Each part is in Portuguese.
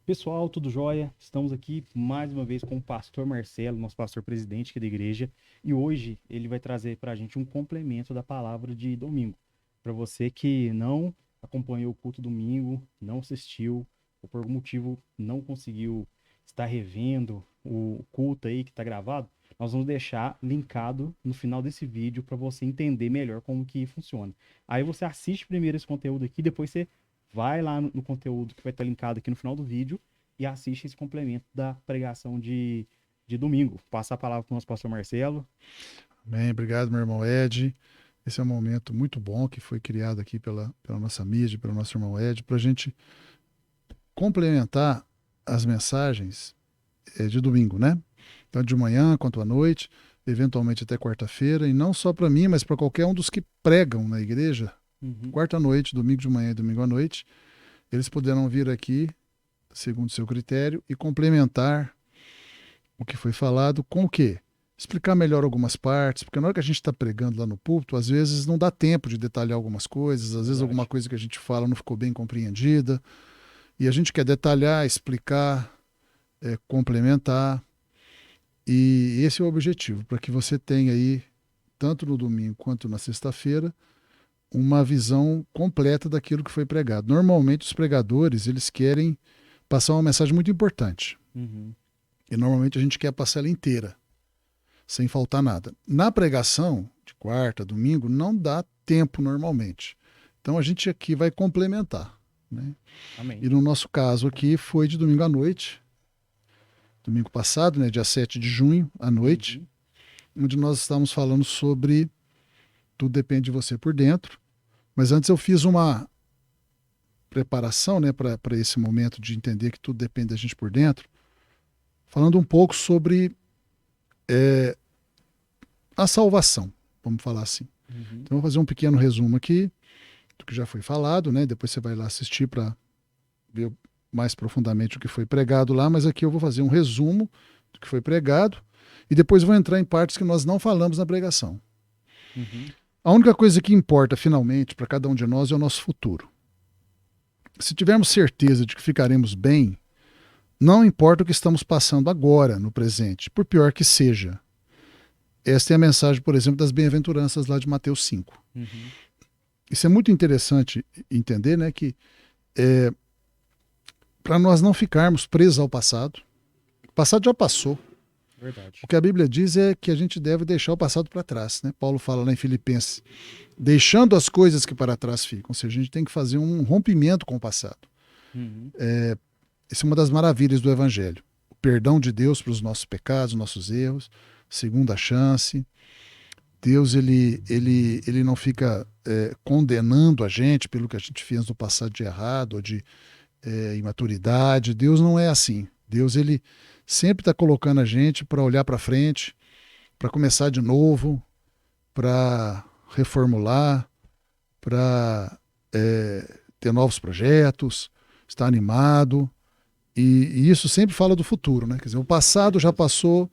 Pessoal, tudo jóia? Estamos aqui mais uma vez com o pastor Marcelo, nosso pastor presidente aqui da igreja, e hoje ele vai trazer para a gente um complemento da palavra de domingo. Para você que não acompanhou o culto domingo, não assistiu, ou por algum motivo não conseguiu estar revendo o culto aí que está gravado, nós vamos deixar linkado no final desse vídeo para você entender melhor como que funciona. Aí você assiste primeiro esse conteúdo aqui, depois você vai lá no conteúdo que vai estar linkado aqui no final do vídeo e assiste esse complemento da pregação de domingo. Passar a palavra para o nosso pastor Marcelo. Bem, obrigado, meu irmão Ed. Esse é um momento muito bom que foi criado aqui pela nossa mídia, pelo nosso irmão Ed, para a gente complementar as mensagens de domingo, né? Tanto de manhã quanto à noite, eventualmente até quarta-feira, e não só para mim, mas para qualquer um dos que pregam na igreja, Uhum. quarta-noite, domingo de manhã e domingo à noite, eles poderão vir aqui, segundo seu critério, e complementar o que foi falado com o quê? Explicar melhor algumas partes, porque na hora que a gente está pregando lá no púlpito, às vezes não dá tempo de detalhar algumas coisas, às vezes alguma Verdade. coisa que a gente fala não ficou bem compreendida, e a gente quer detalhar, explicar, complementar, e esse é o objetivo, para que você tenha aí, tanto no domingo quanto na sexta-feira, uma visão completa daquilo que foi pregado. Normalmente os pregadores, eles querem passar uma mensagem muito importante, Uhum. e normalmente a gente quer passar ela inteira, sem faltar nada. Na pregação, de quarta, domingo, não dá tempo normalmente. Então a gente aqui vai complementar. Né? Amém. E no nosso caso aqui foi de domingo à noite, domingo passado, né, dia 7 de junho, à noite, Uhum. onde nós estávamos falando sobre tudo depende de você por dentro. Mas antes eu fiz uma preparação, né, para esse momento de entender que tudo depende da gente por dentro, falando um pouco sobre a salvação, vamos falar assim. Uhum. Então, eu vou fazer um pequeno resumo aqui do que já foi falado, né? Depois você vai lá assistir para ver mais profundamente o que foi pregado lá, mas aqui eu vou fazer um resumo do que foi pregado e depois vou entrar em partes que nós não falamos na pregação. Uhum. A única coisa que importa finalmente para cada um de nós é o nosso futuro. Se tivermos certeza de que ficaremos bem, não importa o que estamos passando agora, no presente, por pior que seja. Esta é a mensagem, por exemplo, das bem-aventuranças lá de Mateus 5. Uhum. Isso é muito interessante entender, né, que para nós não ficarmos presos ao passado, o passado já passou. Verdade. O que a Bíblia diz é que a gente deve deixar o passado para trás. Né? Paulo fala lá em Filipenses, deixando as coisas que para trás ficam. Ou seja, a gente tem que fazer um rompimento com o passado. Uhum. Essa é uma das maravilhas do Evangelho. O perdão de Deus para os nossos pecados, nossos erros, segunda chance. Deus ele não fica condenando a gente pelo que a gente fez no passado de errado ou de imaturidade. Deus não é assim. Deus ele sempre está colocando a gente para olhar para frente, para começar de novo, para reformular, para ter novos projetos, estar animado. E isso sempre fala do futuro, né? Quer dizer, o Com passado já certeza. passou,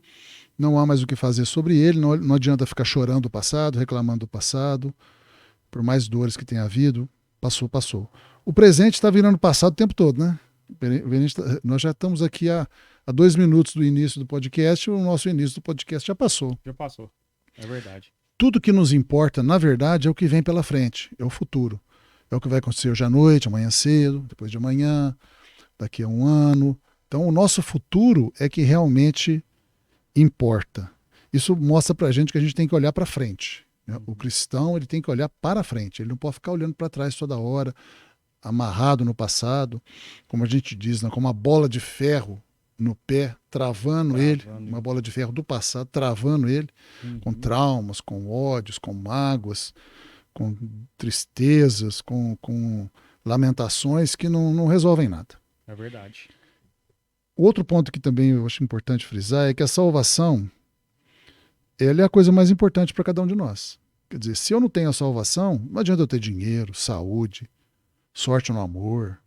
não há mais o que fazer sobre ele, não adianta ficar chorando o passado, reclamando do passado, por mais dores que tenha havido, passou, passou. O presente está virando passado o tempo todo, né? Nós já estamos aqui há 2 minutos do início do podcast, e o nosso início do podcast já passou. Já passou. É verdade. Tudo que nos importa, na verdade, é o que vem pela frente, é o futuro. É o que vai acontecer hoje à noite, amanhã cedo, depois de amanhã, daqui a um ano. Então, o nosso futuro é que realmente importa. Isso mostra para a gente que a gente tem que olhar para frente. Né? O Uhum. cristão ele tem que olhar para frente, ele não pode ficar olhando para trás toda hora, amarrado no passado, como a gente diz, né? Com uma bola de ferro no pé, travando ele, Travando. uma bola de ferro do passado, travando ele, com Uhum. traumas, com ódios, com mágoas, com tristezas, com lamentações que não resolvem nada. É verdade. Outro ponto que também eu acho importante frisar é que a salvação ela é a coisa mais importante para cada um de nós. Quer dizer, se eu não tenho a salvação, não adianta eu ter dinheiro, saúde, sorte no amor,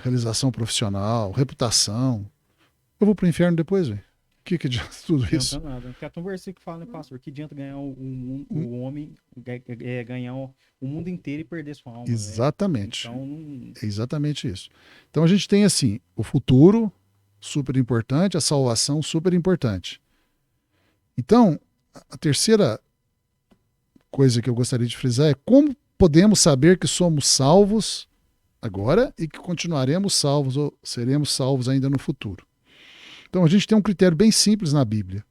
realização profissional, reputação. Eu vou para o inferno depois, velho. que adianta tudo Não isso? adianta nada. Porque tem um versículo que fala, né, pastor? Que adianta ganhar Hum, o homem, ganhar o mundo inteiro e perder sua alma, né? Exatamente. Então, não... É exatamente isso. Então a gente tem assim, o futuro super importante, a salvação super importante. Então, a terceira coisa que eu gostaria de frisar é como podemos saber que somos salvos agora e que continuaremos salvos ou seremos salvos ainda no futuro. Então a gente tem um critério bem simples na Bíblia,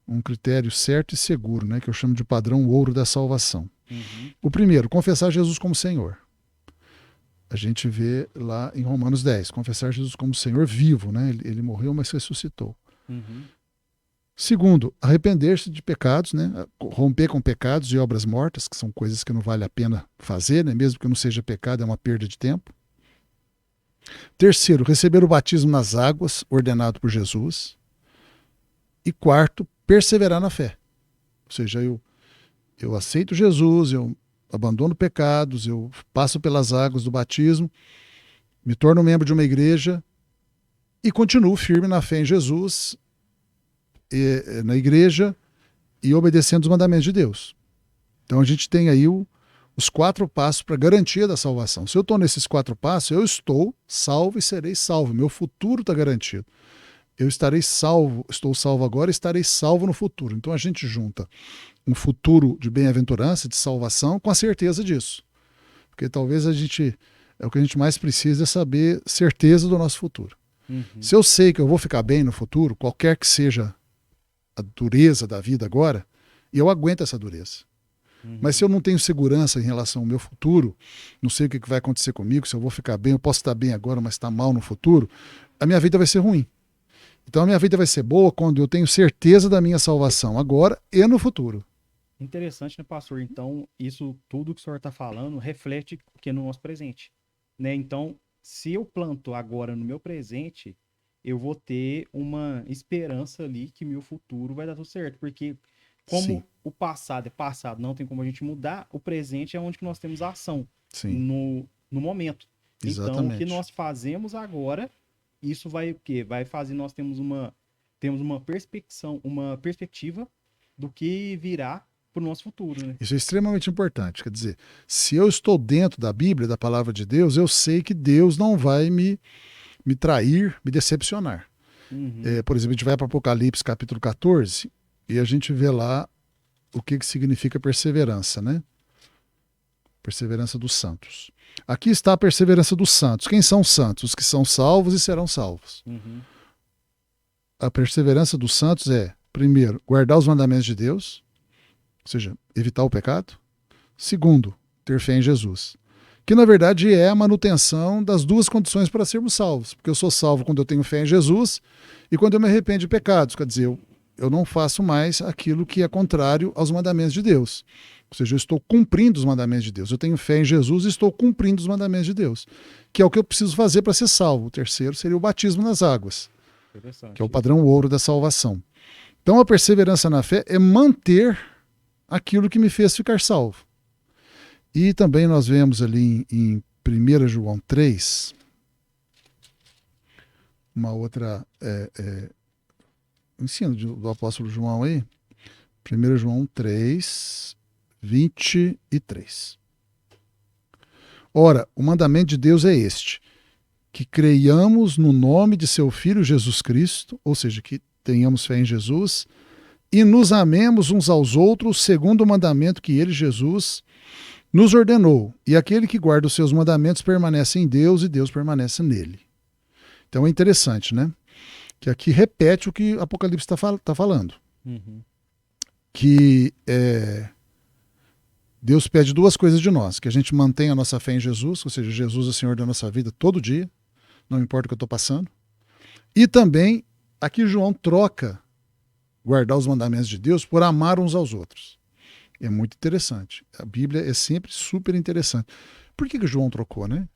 um critério certo e seguro, né, que eu chamo de padrão ouro da salvação. Uhum, O primeiro, confessar Jesus como Senhor. A gente vê lá em Romanos 10, confessar Jesus como Senhor vivo, né? Ele morreu, mas ressuscitou. uhum. Segundo, arrepender-se de pecados, né? Romper com pecados e obras mortas, que são coisas que não vale a pena fazer, né? Mesmo que não seja pecado, é uma perda de tempo. Terceiro, receber o batismo nas águas, ordenado por Jesus. E quarto, perseverar na fé. Ou seja, eu aceito Jesus, eu abandono pecados, eu passo pelas águas do batismo, me torno membro de uma igreja e continuo firme na fé em Jesus, na igreja e obedecendo os mandamentos de Deus. Então a gente tem aí os 4 passos para garantia da salvação. Se eu estou nesses 4 passos, eu estou salvo e serei salvo. Meu futuro está garantido. Eu estarei salvo, estou salvo agora e estarei salvo no futuro. Então a gente junta um futuro de bem-aventurança, de salvação, com a certeza disso. Porque talvez o que a gente mais precisa é saber certeza do nosso futuro. Uhum, Se eu sei que eu vou ficar bem no futuro, qualquer que seja a dureza da vida agora, eu aguento essa dureza. Mas se uhum. eu não tenho segurança em relação ao meu futuro, não sei o que vai acontecer comigo, se eu vou ficar bem, eu posso estar bem agora, mas estar mal no futuro, a minha vida vai ser ruim. Então a minha vida vai ser boa quando eu tenho certeza da minha salvação agora e no futuro. Interessante, né, pastor? Então, isso tudo que o senhor está falando reflete o que é no nosso presente, né? Então, se eu planto agora no meu presente, eu vou ter uma esperança ali que meu futuro vai dar tudo certo, porque Sim, como o passado é passado, não tem como a gente mudar, o presente é onde que nós temos a ação, sim, no momento. Então, o que exatamente. nós fazemos agora, isso vai o quê? Vai fazer nós temos uma perspectiva do que virá para o nosso futuro, né? Isso é extremamente importante. Quer dizer, se eu estou dentro da Bíblia, da palavra de Deus, eu sei que Deus não vai me trair, me decepcionar. Uhum, Por exemplo, a gente vai para Apocalipse capítulo 14 e a gente vê lá o que significa perseverança, né? Perseverança dos santos. Aqui está a perseverança dos santos. Quem são os santos? Os que são salvos e serão salvos. uhum, A perseverança dos santos é, primeiro, guardar os mandamentos de Deus, ou seja, evitar o pecado. Segundo, ter fé em Jesus. Que na verdade é a manutenção das duas condições para sermos salvos. Porque eu sou salvo quando eu tenho fé em Jesus e quando eu me arrependo de pecados. Quer dizer, eu não faço mais aquilo que é contrário aos mandamentos de Deus. Ou seja, eu estou cumprindo os mandamentos de Deus. Eu tenho fé em Jesus e estou cumprindo os mandamentos de Deus. Que é o que eu preciso fazer para ser salvo. O terceiro seria o batismo nas águas, que é o interessante isso. padrão ouro da salvação. Então a perseverança na fé é manter aquilo que me fez ficar salvo. E também nós vemos ali em 1 João 3, uma outra ensino do apóstolo João aí, 1 João 3, 23. Ora, o mandamento de Deus é este, que creiamos no nome de seu Filho Jesus Cristo, ou seja, que tenhamos fé em Jesus, e nos amemos uns aos outros segundo o mandamento que ele, Jesus, nos ordenou. E aquele que guarda os seus mandamentos permanece em Deus e Deus permanece nele. Então é interessante, né? Que aqui repete o que Apocalipse está falando. Uhum, Que Deus pede 2 coisas de nós: que a gente mantenha a nossa fé em Jesus, ou seja, Jesus é o Senhor da nossa vida todo dia, não importa o que eu estou passando. E também, aqui João troca guardar os mandamentos de Deus por amar uns aos outros. É muito interessante. A Bíblia é sempre super interessante. Por que João trocou, né?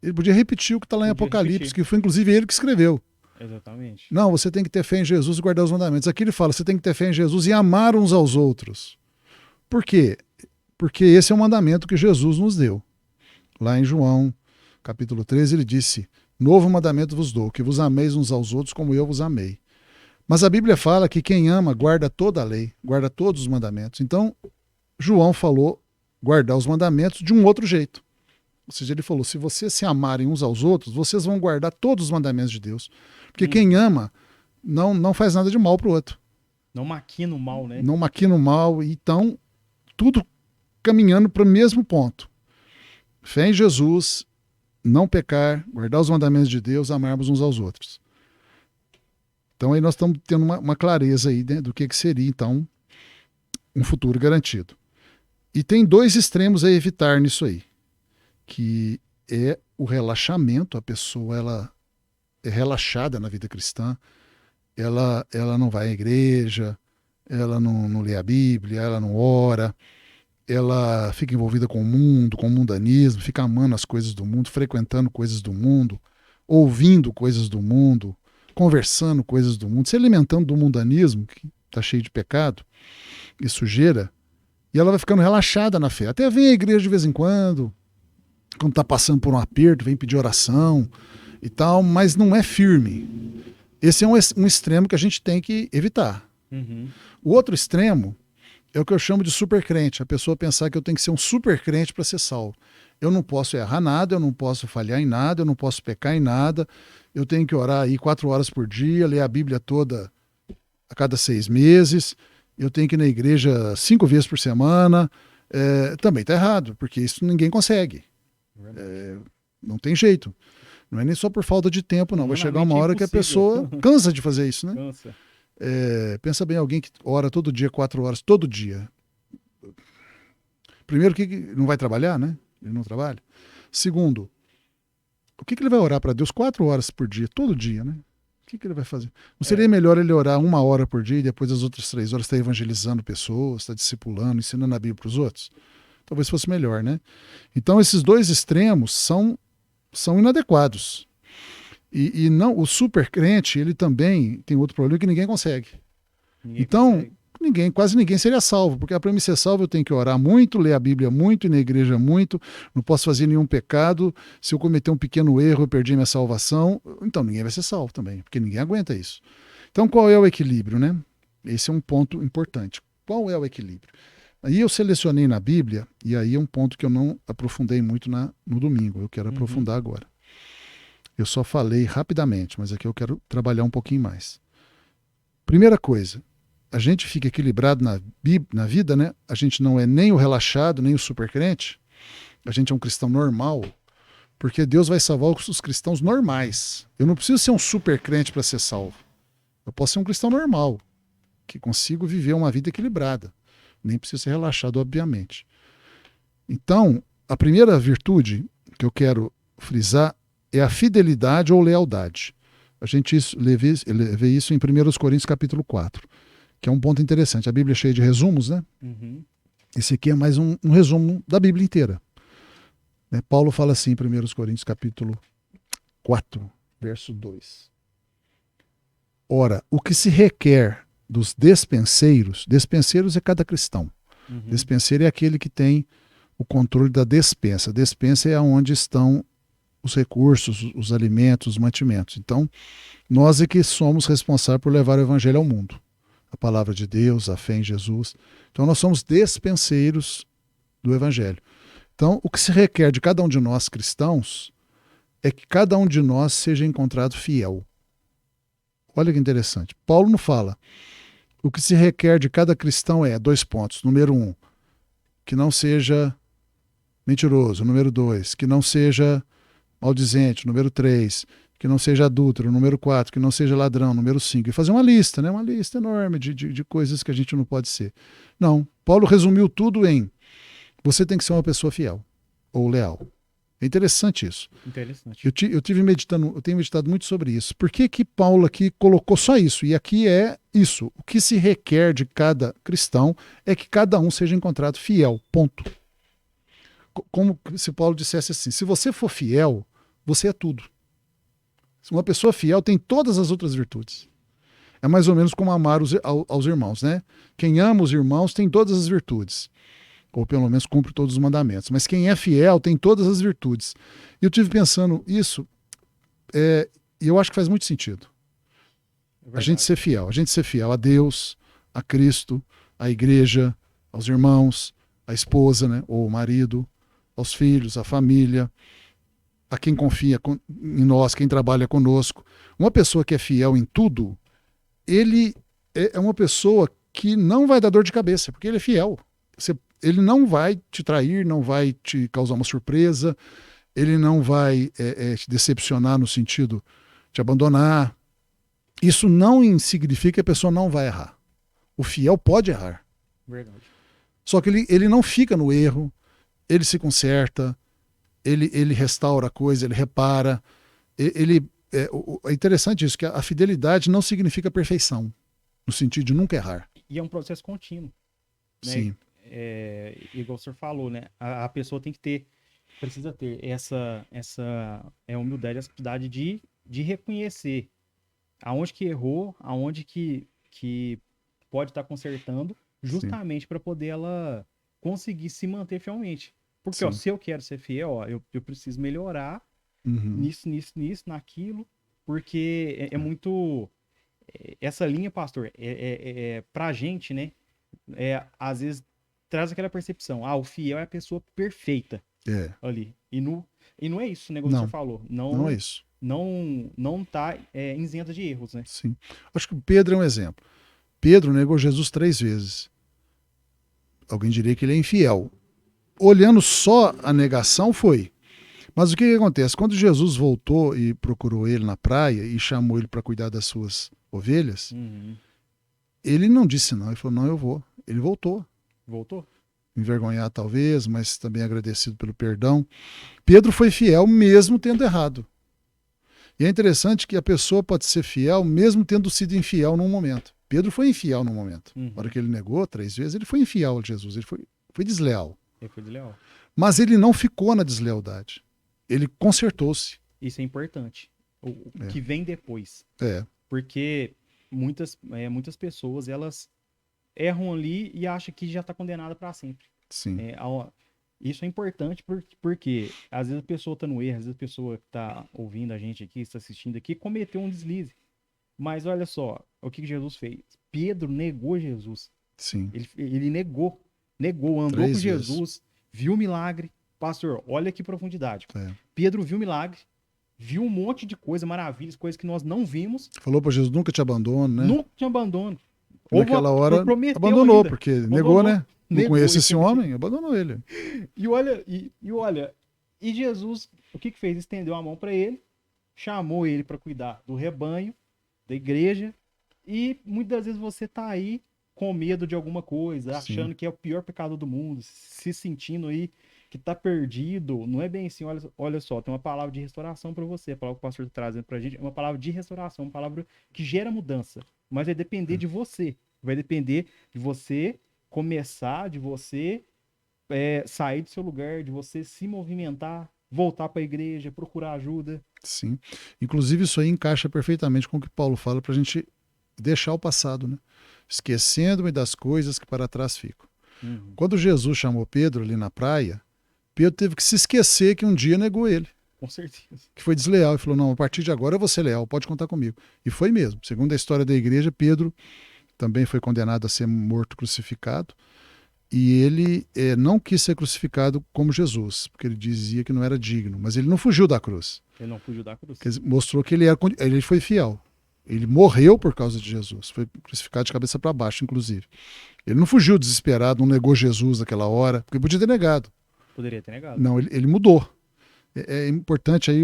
Ele podia repetir o que está lá em podia Apocalipse, repetir. que foi inclusive ele que escreveu. Exatamente. Não, você tem que ter fé em Jesus e guardar os mandamentos. Aqui ele fala, você tem que ter fé em Jesus e amar uns aos outros. Por quê? Porque esse é o mandamento que Jesus nos deu. Lá em João, capítulo 13, ele disse: Novo mandamento vos dou, que vos ameis uns aos outros como eu vos amei. Mas a Bíblia fala que quem ama guarda toda a lei, guarda todos os mandamentos. Então, João falou guardar os mandamentos de um outro jeito. Ou seja, ele falou, se vocês se amarem uns aos outros, vocês vão guardar todos os mandamentos de Deus. Porque quem ama não faz nada de mal para o outro. Não maquina o mal, né? Não maquina o mal. Então, tudo caminhando para o mesmo ponto. Fé em Jesus, não pecar, guardar os mandamentos de Deus, amarmos uns aos outros. Então aí nós estamos tendo uma clareza aí, né, do que seria, então, um futuro garantido. E tem dois extremos a evitar nisso aí, que é o relaxamento. A pessoa ela é relaxada na vida cristã, ela não vai à igreja, ela não lê a Bíblia, ela não ora, ela fica envolvida com o mundo, com o mundanismo, fica amando as coisas do mundo, frequentando coisas do mundo, ouvindo coisas do mundo, conversando coisas do mundo, se alimentando do mundanismo, que está cheio de pecado e sujeira, e ela vai ficando relaxada na fé. Até vem à igreja de vez em quando está passando por um aperto, vem pedir oração e tal, mas não é firme. Esse é um extremo que a gente tem que evitar. Uhum. O outro extremo é o que eu chamo de super crente. A pessoa pensar que eu tenho que ser um super crente para ser salvo. Eu não posso errar nada, eu não posso falhar em nada, eu não posso pecar em nada, eu tenho que orar aí 4 horas por dia, ler a Bíblia toda a cada 6 meses, eu tenho que ir na igreja 5 vezes por semana. Também está errado, porque isso ninguém consegue. Não tem jeito. Não é nem só por falta de tempo, não. Vai chegar uma hora que a pessoa cansa de fazer isso, né? Cansa. Pensa bem, alguém que ora todo dia, 4 horas, todo dia. Primeiro, que não vai trabalhar, né? Ele não trabalha. Segundo, o que ele vai orar para Deus 4 horas por dia, todo dia, né? O que ele vai fazer? Não seria melhor ele orar 1 hora por dia e depois as outras 3 horas estar evangelizando pessoas, estar discipulando, ensinando a Bíblia para os outros? Talvez fosse melhor, né? Então, esses dois extremos são inadequados. E não, o super crente, ele também tem outro problema que ninguém consegue. Quase ninguém seria salvo, porque para mim ser salvo eu tenho que orar muito, ler a Bíblia muito, ir na igreja muito, não posso fazer nenhum pecado. Se eu cometer um pequeno erro, eu perdi minha salvação. Então ninguém vai ser salvo também, porque ninguém aguenta isso. Então qual é o equilíbrio, né? Esse é um ponto importante. Qual é o equilíbrio? Aí eu selecionei na Bíblia, e aí é um ponto que eu não aprofundei muito no domingo, eu quero aprofundar agora. Eu só falei rapidamente, mas aqui eu quero trabalhar um pouquinho mais. Primeira coisa, a gente fica equilibrado na vida, né? A gente não é nem o relaxado, nem o super crente. A gente é um cristão normal, porque Deus vai salvar os cristãos normais. Eu não preciso ser um super crente para ser salvo. Eu posso ser um cristão normal, que consigo viver uma vida equilibrada. Nem preciso ser relaxado, obviamente. Então, a primeira virtude que eu quero frisar é a fidelidade ou lealdade. A gente vê isso em 1 Coríntios capítulo 4. Que é um ponto interessante. A Bíblia é cheia de resumos, né? Uhum. Esse aqui é mais um resumo da Bíblia inteira. Paulo fala assim em 1 Coríntios capítulo 4, verso 2. Ora, o que se requer dos despenseiros é cada cristão. Uhum. Despenseiro é aquele que tem o controle da despensa. Despensa é onde estão os recursos, os alimentos, os mantimentos. Então, nós é que somos responsáveis por levar o evangelho ao mundo. A palavra de Deus, a fé em Jesus. Então nós somos despenseiros do evangelho. Então o que se requer de cada um de nós cristãos é que cada um de nós seja encontrado fiel. Olha que interessante. Paulo não fala. O que se requer de cada cristão é 2 pontos. Número 1, que não seja mentiroso. Número 2, que não seja maldizente. Número 3, que não seja adúltero. Número 4, que não seja ladrão. Número 5, e fazer uma lista, né? Uma lista enorme de coisas que a gente não pode ser. Não, Paulo resumiu tudo em: você tem que ser uma pessoa fiel ou leal. É interessante isso. Interessante. Eu tenho meditado muito sobre isso. Por que Paulo aqui colocou só isso? E aqui é isso. O que se requer de cada cristão é que cada um seja encontrado fiel. Ponto. Como se Paulo dissesse assim: se você for fiel, você é tudo. Uma pessoa fiel tem todas as outras virtudes. É mais ou menos como amar aos irmãos, né? Quem ama os irmãos tem todas as virtudes. Ou pelo menos cumpre todos os mandamentos. Mas quem é fiel tem todas as virtudes. E eu estive pensando isso, e eu acho que faz muito sentido. É A gente verdade. ser fiel a Deus, a Cristo, à igreja, aos irmãos, à esposa, né, ou o marido, aos filhos, à família, a quem confia em nós, quem trabalha conosco. Uma pessoa que é fiel em tudo, ele é uma pessoa que não vai dar dor de cabeça, porque ele é fiel. Ele não vai te trair, não vai te causar uma surpresa, ele não vai te decepcionar no sentido de abandonar. Isso não significa que a pessoa não vai errar. O fiel pode errar. Verdade. Só que ele não fica no erro, ele se conserta, ele restaura a coisa, ele repara. É interessante isso, que a fidelidade não significa perfeição, no sentido de nunca errar. E é um processo contínuo, né? Sim, Igual o senhor falou, né? A pessoa tem que ter, precisa ter essa humildade, essa capacidade de reconhecer aonde que errou, aonde que pode estar consertando, sim, justamente para poder ela conseguir se manter fielmente. Porque, ó, sim. se eu quero ser fiel, ó, eu preciso melhorar Uhum. nisso, naquilo, porque é muito. Essa linha, pastor, pra gente, né? Às vezes traz aquela percepção, o fiel é a pessoa perfeita É. ali. E não é isso, né? Como o senhor Não, falou. não é Não, isso. não tá isenta de erros, né? Sim. Acho que o Pedro é um exemplo. Pedro negou Jesus 3 vezes. Alguém diria que ele é infiel. Olhando só a negação, foi. Mas o que acontece? Quando Jesus voltou e procurou ele na praia e chamou ele para cuidar das suas ovelhas, Uhum. ele não disse não. Ele falou: não, eu vou. Ele voltou. Voltou? Envergonhado talvez, mas também agradecido pelo perdão. Pedro foi fiel mesmo tendo errado. E é interessante que a pessoa pode ser fiel mesmo tendo sido infiel num momento. Pedro foi infiel num momento. Na hora Uhum. que ele negou 3 vezes, ele foi infiel a Jesus, ele foi desleal. Ele foi desleal. Mas ele não ficou na deslealdade. Ele consertou-se. Isso é importante. O É, que vem depois. é, Porque muitas pessoas, elas erram ali e acham que já está condenada para sempre. sim, Isso é importante porque às vezes a pessoa está no erro, às vezes a pessoa que está ouvindo a gente aqui, está assistindo aqui, cometeu um deslize. Mas olha só, o que Jesus fez? Pedro negou Jesus. sim. Ele negou, andou com 3 vezes. Jesus, viu o milagre. Pastor, olha que profundidade. É. Pedro viu o milagre, viu um monte de coisa, maravilhas, coisas que nós não vimos, Falou para Jesus: nunca te abandono, né? nunca tinha abandono. E Houve naquela hora prometeu abandonou, ainda, porque negou, abandonou, né? Não negou. conheço esse homem, abandonou ele. E olha, Jesus, o que fez? Estendeu a mão para ele, chamou ele para cuidar do rebanho, da igreja, e muitas vezes você tá aí com medo de alguma coisa, Sim, achando que é o pior pecado do mundo, se sentindo aí que tá perdido. Não é bem assim, olha só, tem uma palavra de restauração para você, a palavra que o pastor está trazendo pra gente é uma palavra de restauração, uma palavra que gera mudança, mas vai depender de você, vai depender de você começar, de você sair do seu lugar, de você se movimentar, voltar para a igreja, procurar ajuda. sim. Inclusive, isso aí encaixa perfeitamente com o que Paulo fala para a gente deixar o passado, né? Esquecendo-me das coisas que para trás ficam. Uhum. Quando Jesus chamou Pedro ali na praia, Pedro teve que se esquecer que um dia negou ele, Com certeza. que foi desleal, e falou: não, a partir de agora eu vou ser leal, pode contar comigo. E foi mesmo. Segundo a história da igreja, Pedro também foi condenado a ser morto crucificado, e ele não quis ser crucificado como Jesus, porque ele dizia que não era digno, mas ele não fugiu da cruz. Ele não fugiu da cruz. Mostrou que ele foi fiel. Ele morreu por causa de Jesus, foi crucificado de cabeça para baixo, inclusive. Ele não fugiu desesperado, não negou Jesus naquela hora, porque podia ter negado. Poderia ter negado. Não, ele mudou. É importante aí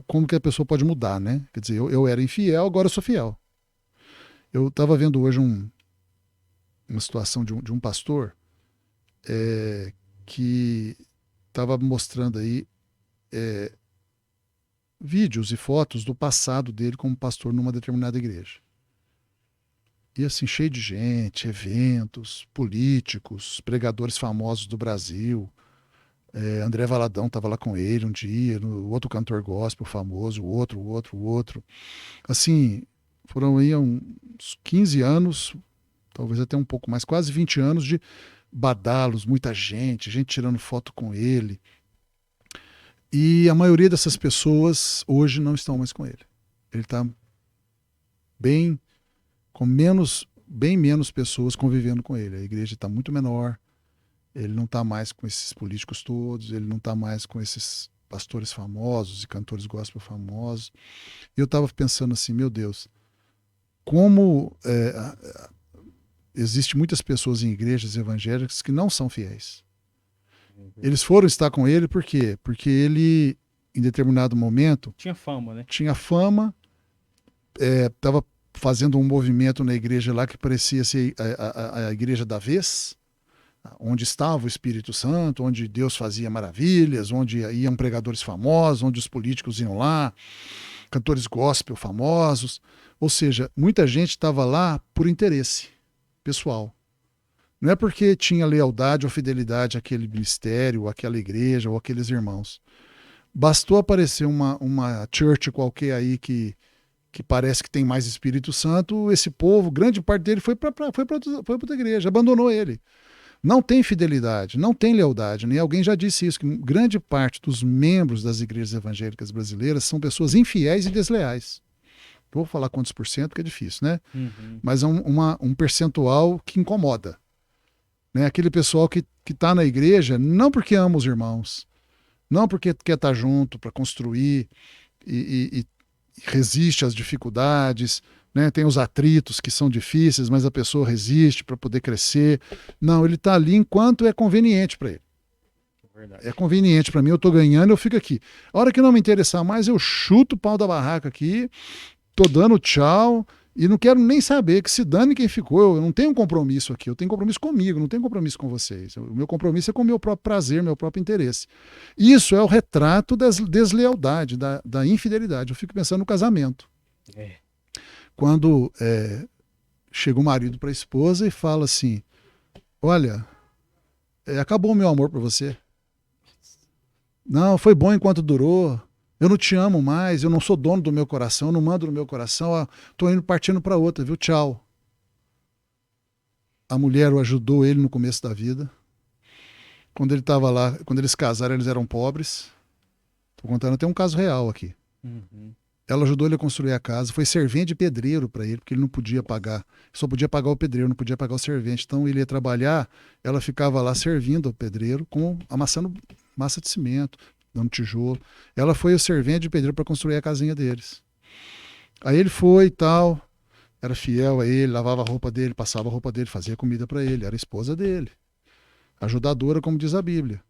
como que a pessoa pode mudar, né? Quer dizer, eu era infiel, agora eu sou fiel. Eu estava vendo hoje uma situação de um pastor que estava mostrando aí vídeos e fotos do passado dele como pastor numa determinada igreja. E assim, cheio de gente, eventos, políticos, pregadores famosos do Brasil. André Valadão estava lá com ele um dia, o outro cantor gospel famoso, o outro. Assim, foram aí uns 15 anos, talvez até um pouco mais, quase 20 anos de badalos, muita gente tirando foto com ele. E a maioria dessas pessoas hoje não estão mais com ele. Ele está bem com bem menos pessoas convivendo com ele. A igreja está muito menor, ele não está mais com esses políticos todos, ele não está mais com esses pastores famosos e cantores gospel famosos. E eu estava pensando assim, meu Deus, como existe muitas pessoas em igrejas evangélicas que não são fiéis. Eles foram estar com ele por quê? Porque ele, em determinado momento... Tinha fama, né? Tinha fama, estava fazendo um movimento na igreja lá que parecia ser a igreja da vez, onde estava o Espírito Santo, onde Deus fazia maravilhas, onde iam pregadores famosos, onde os políticos iam lá, cantores gospel famosos. Ou seja, muita gente estava lá por interesse pessoal. Não é porque tinha lealdade ou fidelidade àquele ministério, àquela igreja ou àqueles irmãos. Bastou aparecer uma church qualquer aí que parece que tem mais Espírito Santo, esse povo, grande parte dele foi para outra igreja, abandonou ele. Não tem fidelidade, não tem lealdade. Né? Alguém já disse isso, que grande parte dos membros das igrejas evangélicas brasileiras são pessoas infiéis e desleais. Vou falar quantos por cento, que é difícil, né? Uhum. Mas é um percentual que incomoda. Né? Aquele pessoal que está na igreja não porque ama os irmãos, não porque quer estar junto para construir e resiste às dificuldades, né? Tem os atritos que são difíceis, mas a pessoa resiste para poder crescer. Não, ele está ali enquanto é conveniente para ele. Verdade. É conveniente para mim, eu estou ganhando, eu fico aqui. A hora que não me interessar mais, eu chuto o pau da barraca aqui, estou dando tchau e não quero nem saber, que se dane quem ficou. Eu não tenho um compromisso aqui, eu tenho compromisso comigo, não tenho compromisso com vocês. O meu compromisso é com o meu próprio prazer, meu próprio interesse. Isso é o retrato da deslealdade, da infidelidade. Eu fico pensando no casamento. Quando chega o marido para a esposa e fala assim, olha, acabou o meu amor por você. Não, foi bom enquanto durou. Eu não te amo mais, eu não sou dono do meu coração, eu não mando no meu coração, estou indo partindo para outra, viu? Tchau. A mulher o ajudou ele no começo da vida. Quando ele estava lá, quando eles casaram, eles eram pobres. Estou contando até um caso real aqui. Uhum. Ela ajudou ele a construir a casa, foi servente de pedreiro para ele, porque ele não podia pagar, só podia pagar o pedreiro, não podia pagar o servente. Então ele ia trabalhar, ela ficava lá servindo ao pedreiro, amassando massa de cimento, dando tijolo. Ela foi o servente de pedreiro para construir a casinha deles. Aí ele foi e tal, era fiel a ele, lavava a roupa dele, passava a roupa dele, fazia comida para ele, era a esposa dele. Ajudadora, como diz a Bíblia.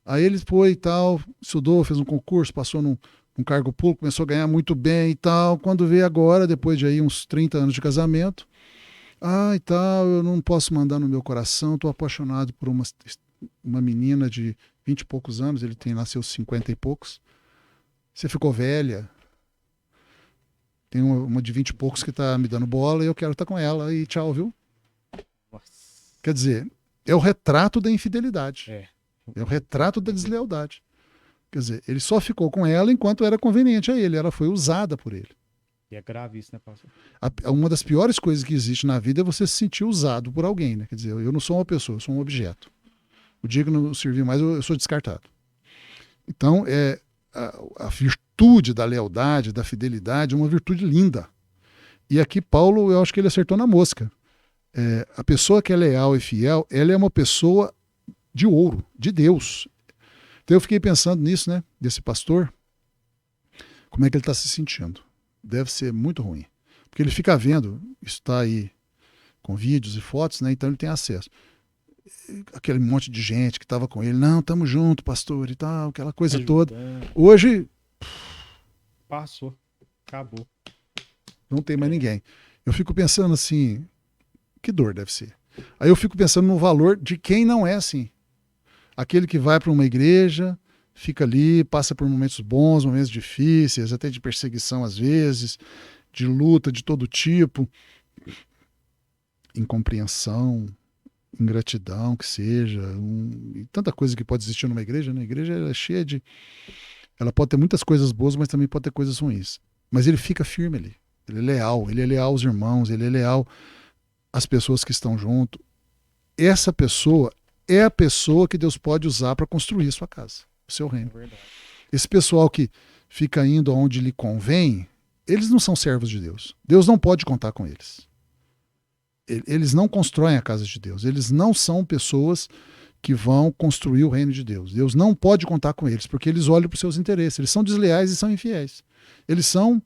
Aí ele foi e tal, estudou, fez um concurso, passou num cargo público, começou a ganhar muito bem e tal. Quando veio agora, depois de aí uns 30 anos de casamento, e tal, eu não posso mandar no meu coração, estou apaixonado por uma menina de 20 e poucos anos, ele tem lá seus 50 e poucos. Você ficou velha. Tem uma de 20 e poucos que está me dando bola e eu quero estar com ela e tchau, viu? Nossa. Quer dizer, é o retrato da infidelidade. É o retrato da deslealdade. Quer dizer, ele só ficou com ela enquanto era conveniente a ele, ela foi usada por ele. E é grave isso, né, pastor? Uma das piores coisas que existe na vida é você se sentir usado por alguém, né? Quer dizer, eu não sou uma pessoa, eu sou um objeto. O dia que não servir mais, eu sou descartado. Então, a virtude da lealdade, da fidelidade, é uma virtude linda. E aqui Paulo, eu acho que ele acertou na mosca. A pessoa que é leal e fiel, ela é uma pessoa de ouro, de Deus. Então eu fiquei pensando nisso, né? Desse pastor, como é que ele está se sentindo? Deve ser muito ruim. Porque ele fica vendo, isso está aí com vídeos e fotos, né? Então ele tem acesso. Aquele monte de gente que estava com ele, não, estamos junto, pastor, e tal, aquela coisa toda. Hoje, passou, acabou. Não tem mais ninguém. Eu fico pensando assim, que dor deve ser. Aí eu fico pensando no valor de quem não é assim. Aquele que vai para uma igreja, fica ali, passa por momentos bons, momentos difíceis, até de perseguição às vezes, de luta de todo tipo, incompreensão, ingratidão, que seja, e tanta coisa que pode existir numa igreja, né? A igreja é cheia de... Ela pode ter muitas coisas boas, mas também pode ter coisas ruins. Mas ele fica firme ali. Ele é leal aos irmãos, ele é leal às pessoas que estão junto. Essa pessoa é a pessoa que Deus pode usar para construir a sua casa, o seu reino. É verdade. Esse pessoal que fica indo aonde lhe convém, eles não são servos de Deus. Deus não pode contar com eles. eles não constroem a casa de Deus. Eles não são pessoas que vão construir o reino de Deus. Deus não pode contar com eles, porque eles olham para os seus interesses. Eles são desleais e são infiéis. Eles são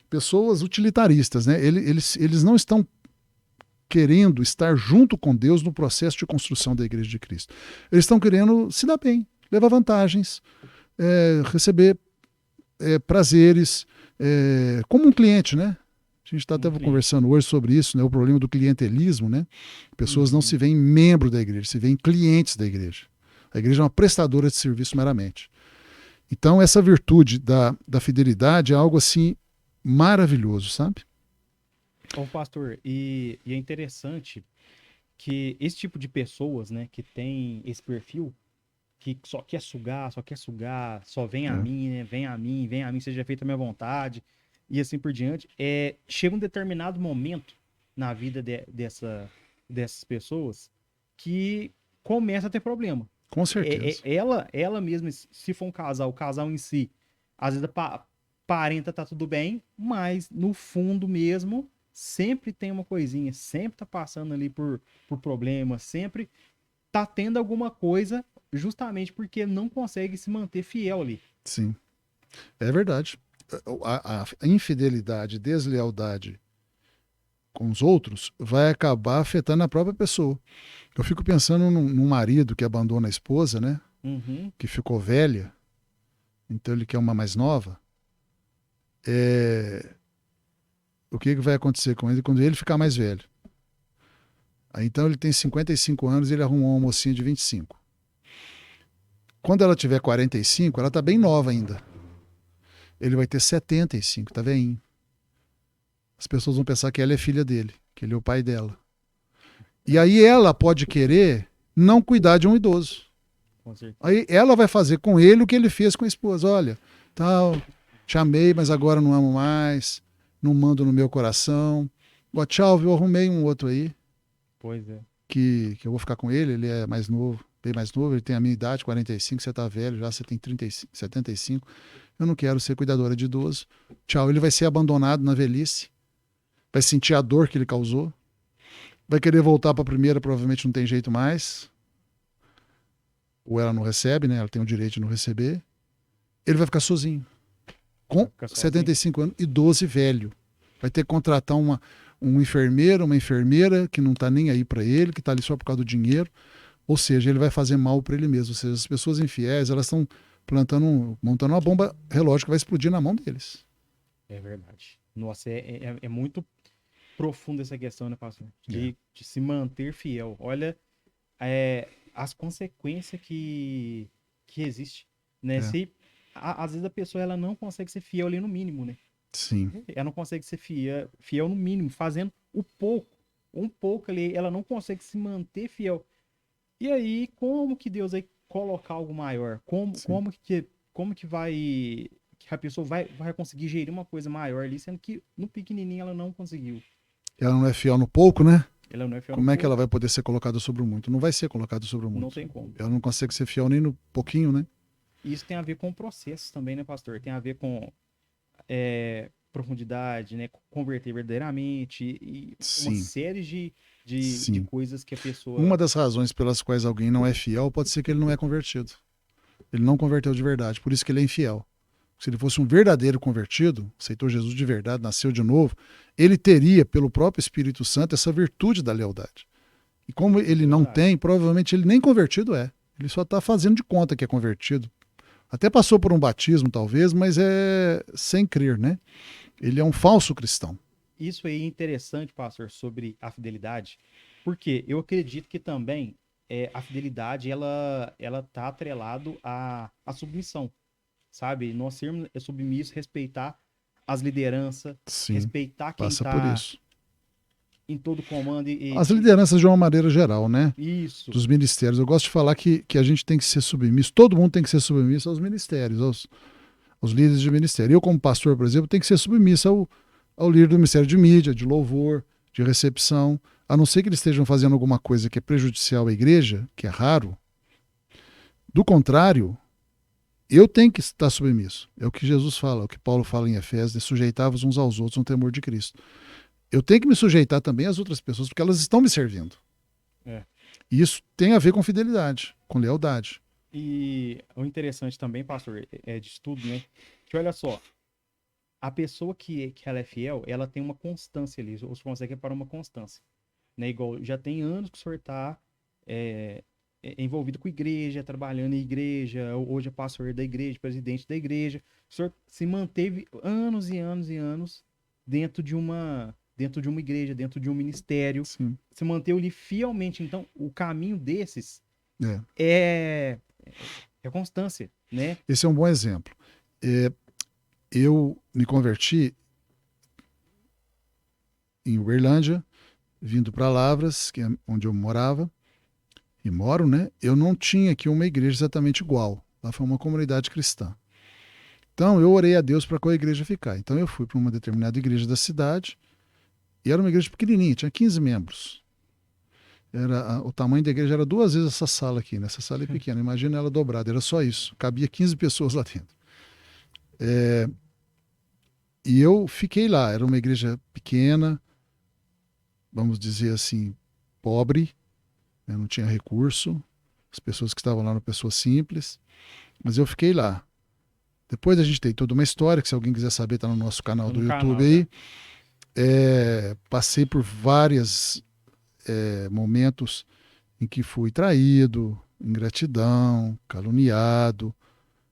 pessoas utilitaristas, né? Eles não estão querendo estar junto com Deus no processo de construção da Igreja de Cristo. Eles estão querendo se dar bem, levar vantagens, receber prazeres, como um cliente, né? A gente estava conversando hoje sobre isso, né? O problema do clientelismo, né? Pessoas não se veem membro da igreja, se veem clientes da igreja. A igreja é uma prestadora de serviço meramente. Então, essa virtude da fidelidade é algo assim maravilhoso, sabe? Ô, pastor, e é interessante que esse tipo de pessoas, né, que tem esse perfil, que só quer sugar, só vem a mim, né? Vem a mim, seja feita a minha vontade, e assim por diante. Chega um determinado momento na vida dessas pessoas que começa a ter problema. Com certeza. Ela mesma, se for um casal, o casal em si, às vezes aparenta tá tudo bem, mas no fundo mesmo, sempre tem uma coisinha, sempre tá passando ali por problemas, sempre tá tendo alguma coisa, justamente porque não consegue se manter fiel ali. Sim, é verdade. A infidelidade, deslealdade com os outros vai acabar afetando a própria pessoa. Eu fico pensando num marido que abandona a esposa, né? Uhum. Que ficou velha, então ele quer uma mais nova. O que vai acontecer com ele quando ele ficar mais velho? Aí, então ele tem 55 anos e ele arrumou uma mocinha de 25. Quando ela tiver 45, ela está bem nova ainda. Ele vai ter 75, tá velhinho. As pessoas vão pensar que ela é filha dele, que ele é o pai dela. E aí ela pode querer não cuidar de um idoso. Com certeza. Aí ela vai fazer com ele o que ele fez com a esposa. Olha, tal, te amei, mas agora não amo mais, não mando no meu coração. Ó, tchau, eu arrumei um outro aí. Pois é. Que eu vou ficar com ele é mais novo, bem mais novo, ele tem a minha idade, 45, você tá velho já, você tem 35, 75. Eu não quero ser cuidadora de idoso. Tchau, ele vai ser abandonado na velhice, vai sentir a dor que ele causou, vai querer voltar para a primeira, provavelmente não tem jeito mais. Ou ela não recebe, né? Ela tem o direito de não receber. Ele vai ficar sozinho. Com 75 anos, idoso e velho. Vai ter que contratar um enfermeiro, uma enfermeira que não está nem aí para ele, que está ali só por causa do dinheiro. Ou seja, ele vai fazer mal para ele mesmo. Ou seja, as pessoas infiéis, elas estão montando uma bomba relógio que vai explodir na mão deles. É verdade. Nossa, é muito profunda essa questão, né, pastor? De se manter fiel. Olha, as consequências que existe, né? Às vezes a pessoa ela não consegue ser fiel ali no mínimo, né? Sim. Ela não consegue ser fiel no mínimo, fazendo um pouco ali, ela não consegue se manter fiel. E aí, como que Deus vai colocar algo maior? Como que que a pessoa vai conseguir gerir uma coisa maior ali, sendo que no pequenininho ela não conseguiu. Ela não é fiel no pouco, né? Ela não é fiel Como é que ela vai poder ser colocada sobre o muito? Não vai ser colocada sobre o muito. Não tem como. Ela não consegue ser fiel nem no pouquinho, né? Isso tem a ver com processos também, né, pastor? Tem a ver com profundidade, né? Converter verdadeiramente e uma série de coisas que a pessoa... Uma das razões pelas quais alguém não é fiel pode ser que ele não é convertido. Ele não converteu de verdade, por isso que ele é infiel. Se ele fosse um verdadeiro convertido, aceitou Jesus de verdade, nasceu de novo, ele teria, pelo próprio Espírito Santo, essa virtude da lealdade. E como ele não tem, provavelmente ele nem convertido é. Ele só está fazendo de conta que é convertido. Até passou por um batismo, talvez, mas é sem crer, né? Ele é um falso cristão. Isso aí é interessante, pastor, sobre a fidelidade, porque eu acredito que também a fidelidade ela está atrelado à submissão, sabe? Nós sermos submissos, respeitar as lideranças, respeitar quem está em todo comando. As lideranças de uma maneira geral, né? Isso. Dos ministérios. Eu gosto de falar que a gente tem que ser submisso, todo mundo tem que ser submisso aos ministérios, aos líderes de ministério. Eu, como pastor, por exemplo, tenho que ser submisso ao líder do ministério de mídia, de louvor, de recepção, a não ser que eles estejam fazendo alguma coisa que é prejudicial à igreja, que é raro. Do contrário, eu tenho que estar submisso. É o que Jesus fala, é o que Paulo fala em Efésios, de sujeitar-vos uns aos outros no temor de Cristo. eu tenho que me sujeitar também às outras pessoas, porque elas estão me servindo. É. E isso tem a ver com fidelidade, com lealdade. E o interessante também, pastor, é de tudo, né? Que olha só, a pessoa que ela é fiel, ela tem uma constância ali. Os consegue para uma constância, né? Igual já tem anos que o senhor está envolvido com igreja, trabalhando em igreja, hoje é pastor da igreja, presidente da igreja. O senhor se manteve anos e anos e anos dentro de uma igreja, dentro de um ministério. Sim. Se manteve ali fielmente. Então, o caminho desses É. é constância, né? Esse é um bom exemplo. Eu me converti em Uberlândia, vindo para Lavras, que é onde eu morava, e moro, né? Eu não tinha aqui uma igreja exatamente igual. Lá foi uma comunidade cristã. Então eu orei a Deus para qual igreja ficar. Então eu fui para uma determinada igreja da cidade, e era uma igreja pequenininha, tinha 15 membros. O tamanho da igreja era 2 vezes essa sala aqui, né? Essa sala é pequena, imagina ela dobrada, era só isso. Cabia 15 pessoas lá dentro. E eu fiquei lá, era uma igreja pequena, vamos dizer assim, pobre, né? Não tinha recurso, as pessoas que estavam lá eram pessoas simples, mas eu fiquei lá. Depois a gente tem toda uma história, que se alguém quiser saber, está no nosso canal do YouTube aí. Passei por vários momentos em que fui traído, ingratidão, caluniado,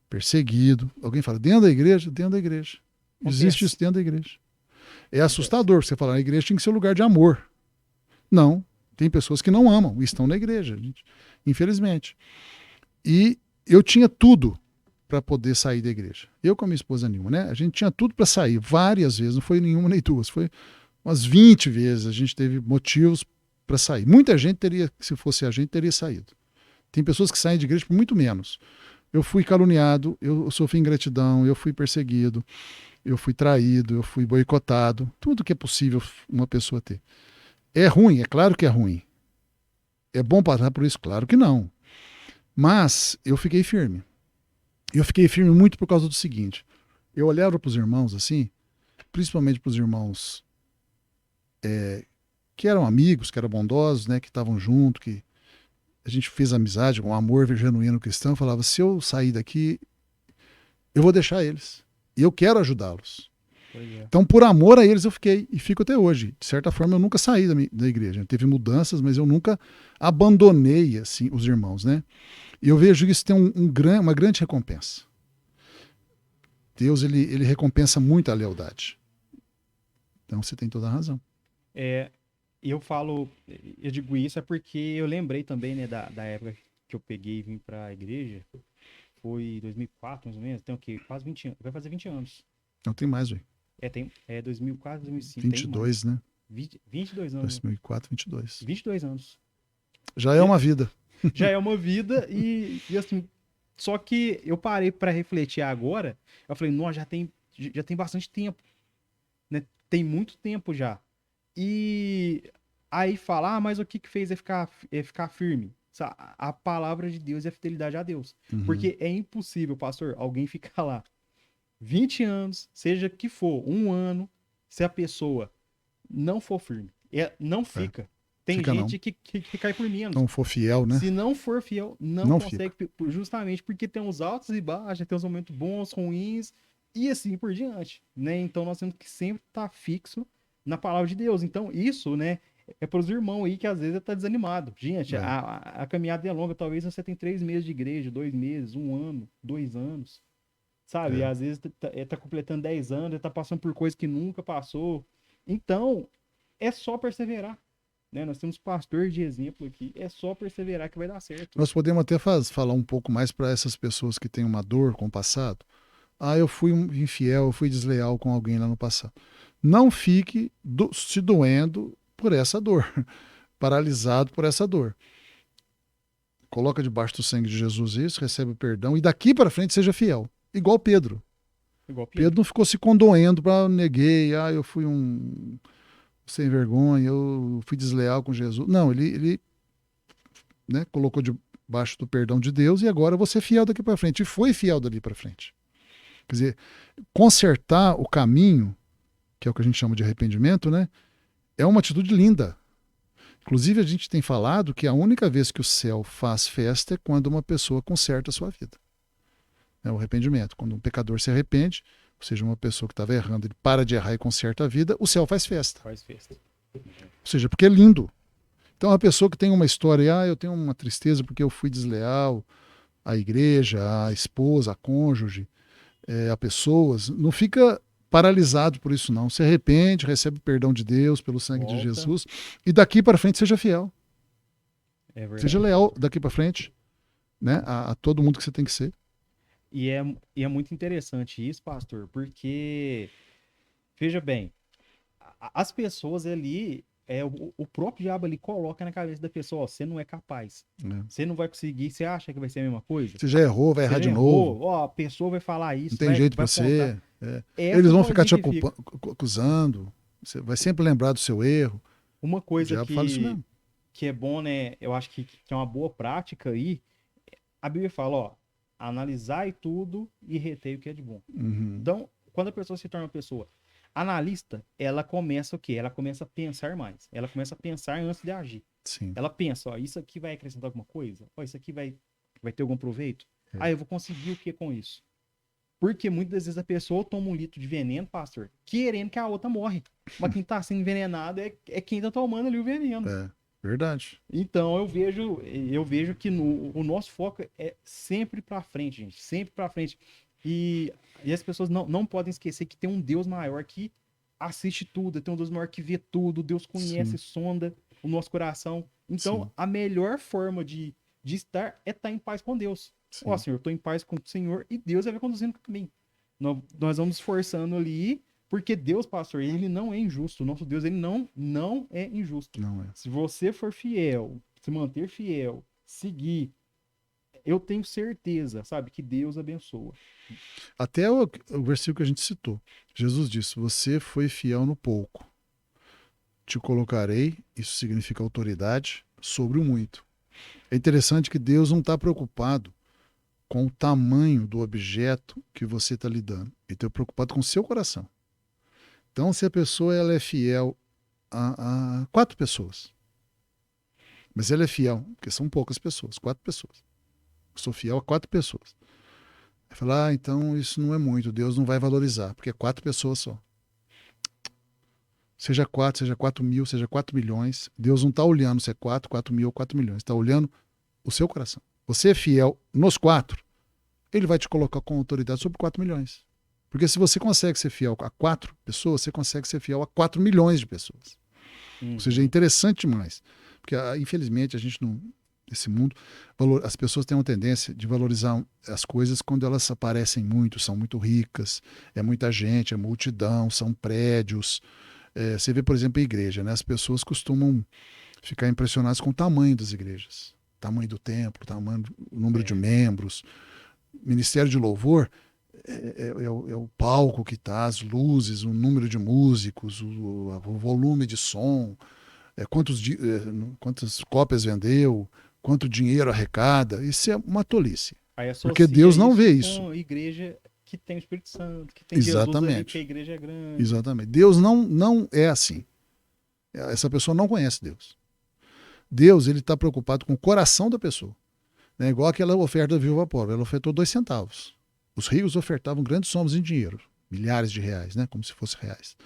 perseguido. Alguém fala, dentro da igreja? Dentro da igreja. Existe isso dentro da igreja. É assustador, você falar, a igreja tem que ser um lugar de amor. Não, tem pessoas que não amam e estão na igreja, gente, infelizmente. E eu tinha tudo para poder sair da igreja. Eu com a minha esposa nenhuma, né? A gente tinha tudo para sair, várias vezes, não foi nenhuma nem duas, foi umas 20 vezes a gente teve motivos para sair. Muita gente teria, se fosse a gente, teria saído. Tem pessoas que saem de igreja por muito menos. Eu fui caluniado, eu sofri ingratidão, eu fui perseguido, eu fui traído, eu fui boicotado, tudo que é possível uma pessoa ter. É ruim, é claro que é ruim. É bom passar por isso? Claro que não. Mas eu fiquei firme. Eu fiquei firme muito por causa do seguinte, eu olhava para os irmãos assim, principalmente para os irmãos que eram amigos, que eram bondosos, né, que estavam junto, que a gente fez amizade, um amor genuíno cristão, eu falava, se eu sair daqui, eu vou deixar eles. E eu quero ajudá-los. Então, por amor a eles, eu fiquei e fico até hoje. De certa forma, eu nunca saí da igreja. Teve mudanças, mas eu nunca abandonei assim os irmãos, né? E eu vejo que isso tem uma grande recompensa. Deus, ele recompensa muito a lealdade. Então, você tem toda a razão. Eu digo isso porque eu lembrei também, né, da época que eu peguei e vim para a igreja. Foi 2004, mais ou menos. Tem o quê? Quase 20 anos. Vai fazer 20 anos. Não tem mais, velho. Tem 2004, 2005. 22, né? 22 anos. 2004, 22. 22 anos. Já é uma vida. Já é uma vida e assim, só que eu parei para refletir agora, eu falei, nossa, já tem bastante tempo, né? Tem muito tempo já. E aí falar, mas o que fez ficar firme? A palavra de Deus e a fidelidade a Deus. Uhum. Porque é impossível, pastor, alguém ficar lá 20 anos, seja que for, 1 ano, se a pessoa não for firme. Não fica. Tem fica gente que cai por menos. Não for fiel, né? Se não for fiel, não consegue. Fica. Justamente porque tem os altos e baixos, tem os momentos bons, ruins, e assim por diante, né? Então nós temos que sempre estar fixo na palavra de Deus. Então isso, né, é para os irmãos aí que às vezes tá desanimado. Gente, a caminhada é longa. Talvez você tem 3 meses de igreja, 2 meses, 1 ano, 2 anos, sabe? E às vezes tá completando 10 anos, tá passando por coisas que nunca passou. Então, é só perseverar. Né? Nós temos pastor de exemplo aqui, é só perseverar que vai dar certo. Nós podemos até falar um pouco mais para essas pessoas que têm uma dor com o passado. Eu fui infiel, eu fui desleal com alguém lá no passado. Não fique se doendo por essa dor, paralisado por essa dor. Coloca debaixo do sangue de Jesus isso, recebe o perdão e daqui para frente seja fiel. Igual Pedro. Pedro não ficou se condoendo para neguei, eu fui um sem vergonha, eu fui desleal com Jesus. Não, ele né, colocou debaixo do perdão de Deus e agora eu vou ser fiel daqui para frente. E foi fiel dali para frente. Quer dizer, consertar o caminho, que é o que a gente chama de arrependimento, né? é uma atitude linda. Inclusive, a gente tem falado que a única vez que o céu faz festa é quando uma pessoa conserta a sua vida. É o arrependimento. Quando um pecador se arrepende, ou seja, uma pessoa que estava errando, ele para de errar e conserta a vida, o céu faz festa. Faz festa. Ou seja, porque é lindo. Então, a pessoa que tem uma história, eu tenho uma tristeza porque eu fui desleal à igreja, à esposa, à cônjuge, a pessoas, não fica paralisado por isso não. Se arrepende, recebe o perdão de Deus pelo sangue de Jesus e daqui para frente seja fiel. É verdade. Seja leal daqui para frente, né, a todo mundo que você tem que ser. E é muito interessante isso, pastor, porque, veja bem, as pessoas ali, o próprio diabo ali coloca na cabeça da pessoa, ó, você não é capaz, você não vai conseguir, você acha que vai ser a mesma coisa? Você já errou, vai errar de novo. Ó, a pessoa vai falar isso, não tem jeito para você. Eles vão ficar te acusando, você vai sempre lembrar do seu erro. Uma coisa o diabo fala isso mesmo. Que é bom, né, eu acho que é uma boa prática aí, a Bíblia fala, ó, analisar tudo e reter o que é de bom. Uhum. Então, quando a pessoa se torna uma pessoa analista, ela começa o quê? Ela começa a pensar mais. Ela começa a pensar antes de agir. Sim. Ela pensa, ó, isso aqui vai acrescentar alguma coisa? Ó, isso aqui vai ter algum proveito? Ah, eu vou conseguir o que com isso? Porque muitas vezes a pessoa toma um litro de veneno, pastor, querendo que a outra morre. Mas quem tá sendo envenenado é quem tá tomando ali o veneno. Verdade. Então eu vejo que o nosso foco é sempre para frente, gente, sempre para frente. E as pessoas não podem esquecer que tem um Deus maior que assiste tudo, tem um Deus maior que vê tudo, Deus conhece, sonda o nosso coração. Então a melhor forma de estar é estar em paz com Deus. Ó, Senhor, eu estou em paz com o Senhor e Deus vai conduzindo o caminho. Nós vamos esforçando ali. Porque Deus, pastor, ele não é injusto. O nosso Deus, ele não é injusto. Não é. Se você for fiel, se manter fiel, seguir, eu tenho certeza, sabe, que Deus abençoa. Até o versículo que a gente citou. Jesus disse, você foi fiel no pouco. Te colocarei, isso significa autoridade, sobre o muito. É interessante que Deus não está preocupado com o tamanho do objeto que você está lidando. Ele está preocupado com o seu coração. Então, se a pessoa ela é fiel a 4 pessoas, mas ela é fiel, porque são poucas pessoas, 4 pessoas. Eu sou fiel a 4 pessoas. Vai falar, então isso não é muito, Deus não vai valorizar, porque é 4 pessoas só. Seja 4, seja 4 mil, seja 4 milhões, Deus não está olhando se é 4 mil ou 4 milhões, está olhando o seu coração. Você é fiel nos 4, ele vai te colocar com autoridade sobre 4 milhões. Porque se você consegue ser fiel a 4 pessoas, você consegue ser fiel a 4 milhões de pessoas. Ou seja, é interessante demais. Porque, infelizmente, a gente não... Nesse mundo, as pessoas têm uma tendência de valorizar as coisas quando elas aparecem muito, são muito ricas, é muita gente, é multidão, são prédios. Você vê, por exemplo, a igreja, né? As pessoas costumam ficar impressionadas com o tamanho das igrejas. O tamanho do templo, o número de membros. Ministério de louvor... É o palco que está, as luzes, o número de músicos, o volume de som, quantas cópias vendeu, quanto dinheiro arrecada. Isso é uma tolice. Porque Deus não vê isso. Com a igreja que tem o Espírito Santo, que tem Jesus ali, que a igreja é grande. Exatamente. Deus não é assim. Essa pessoa não conhece Deus. Deus ele está preocupado com o coração da pessoa. É igual aquela oferta da viúva pobre. Ela ofertou 2 centavos. Os ricos ofertavam grandes somas em dinheiro, milhares de reais, né? Como se fossem reais.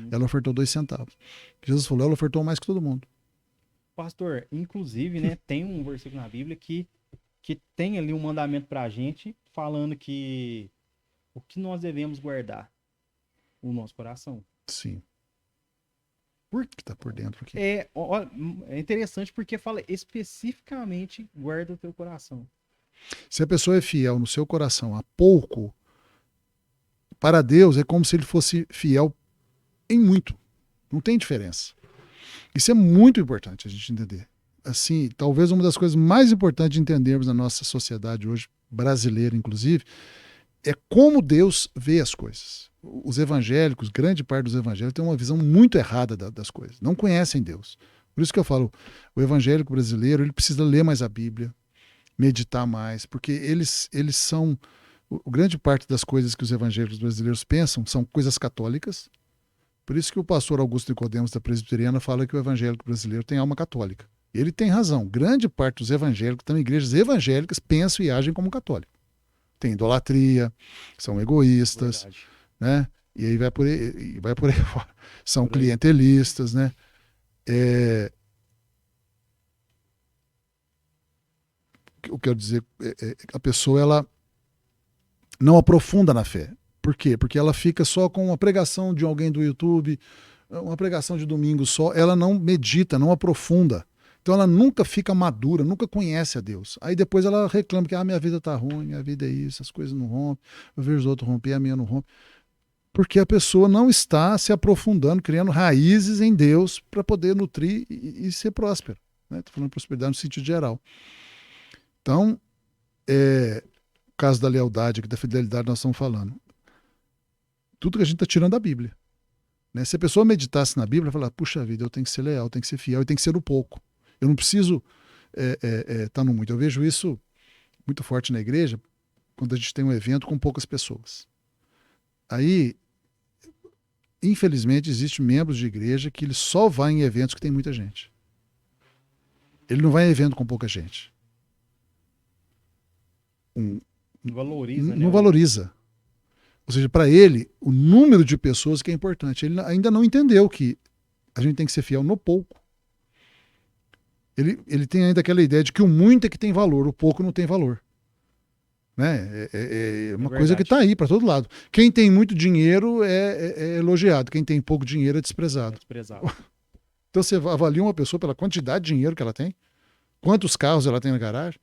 Ela ofertou 2 centavos. Jesus falou, ela ofertou mais que todo mundo. Pastor, inclusive, né, tem um versículo na Bíblia que tem ali um mandamento pra gente, falando que o que nós devemos guardar? O nosso coração. Sim. Por que está por dentro aqui. É interessante porque fala especificamente guarda o teu coração. Se a pessoa é fiel no seu coração a pouco, para Deus é como se ele fosse fiel em muito. Não tem diferença. Isso é muito importante a gente entender. Assim, talvez uma das coisas mais importantes de entendermos na nossa sociedade hoje, brasileira inclusive, é como Deus vê as coisas. Os evangélicos, grande parte dos evangélicos, tem uma visão muito errada das coisas. Não conhecem Deus. Por isso que eu falo, o evangélico brasileiro ele precisa ler mais a Bíblia, meditar mais, porque eles são... grande parte das coisas que os evangélicos brasileiros pensam são coisas católicas, Por isso que o pastor Augusto Nicodemos da Presbiteriana fala que o evangélico brasileiro tem alma católica. Ele tem razão. Grande parte dos evangélicos, também igrejas evangélicas, pensam e agem como católicos. Tem idolatria, são egoístas, Verdade. né? E aí vai por aí fora. São Por aí. clientelistas, né? Eu quero dizer, a pessoa ela não aprofunda na fé. Por quê? Porque ela fica só com uma pregação de alguém do YouTube, uma pregação de domingo só, ela não medita, não aprofunda. Então ela nunca fica madura, nunca conhece a Deus. Aí depois ela reclama que minha vida tá ruim, minha vida é isso, as coisas não rompem, eu vejo os outros romper, a minha não rompe. Porque a pessoa não está se aprofundando, criando raízes em Deus para poder nutrir e ser próspero. Estou falando prosperidade no sentido geral. Então, o caso da lealdade, da fidelidade nós estamos falando. Tudo que a gente está tirando da Bíblia. Né? Se a pessoa meditasse na Bíblia, falar, puxa vida, eu tenho que ser leal, eu tenho que ser fiel, eu tenho que ser no pouco. Eu não preciso estar no muito. Eu vejo isso muito forte na igreja, quando a gente tem um evento com poucas pessoas. Aí, infelizmente, existem membros de igreja que ele só vai em eventos que tem muita gente. Ele não vai em evento com pouca gente. Não valoriza, Não né? valoriza. Ou seja, para ele, o número de pessoas que é importante. Ele ainda não entendeu que a gente tem que ser fiel no pouco. Ele tem ainda aquela ideia de que o muito é que tem valor, o pouco não tem valor. Né? É uma coisa que está aí para todo lado. Quem tem muito dinheiro é elogiado, quem tem pouco dinheiro é desprezado. Então você avalia uma pessoa pela quantidade de dinheiro que ela tem, quantos carros ela tem na garagem,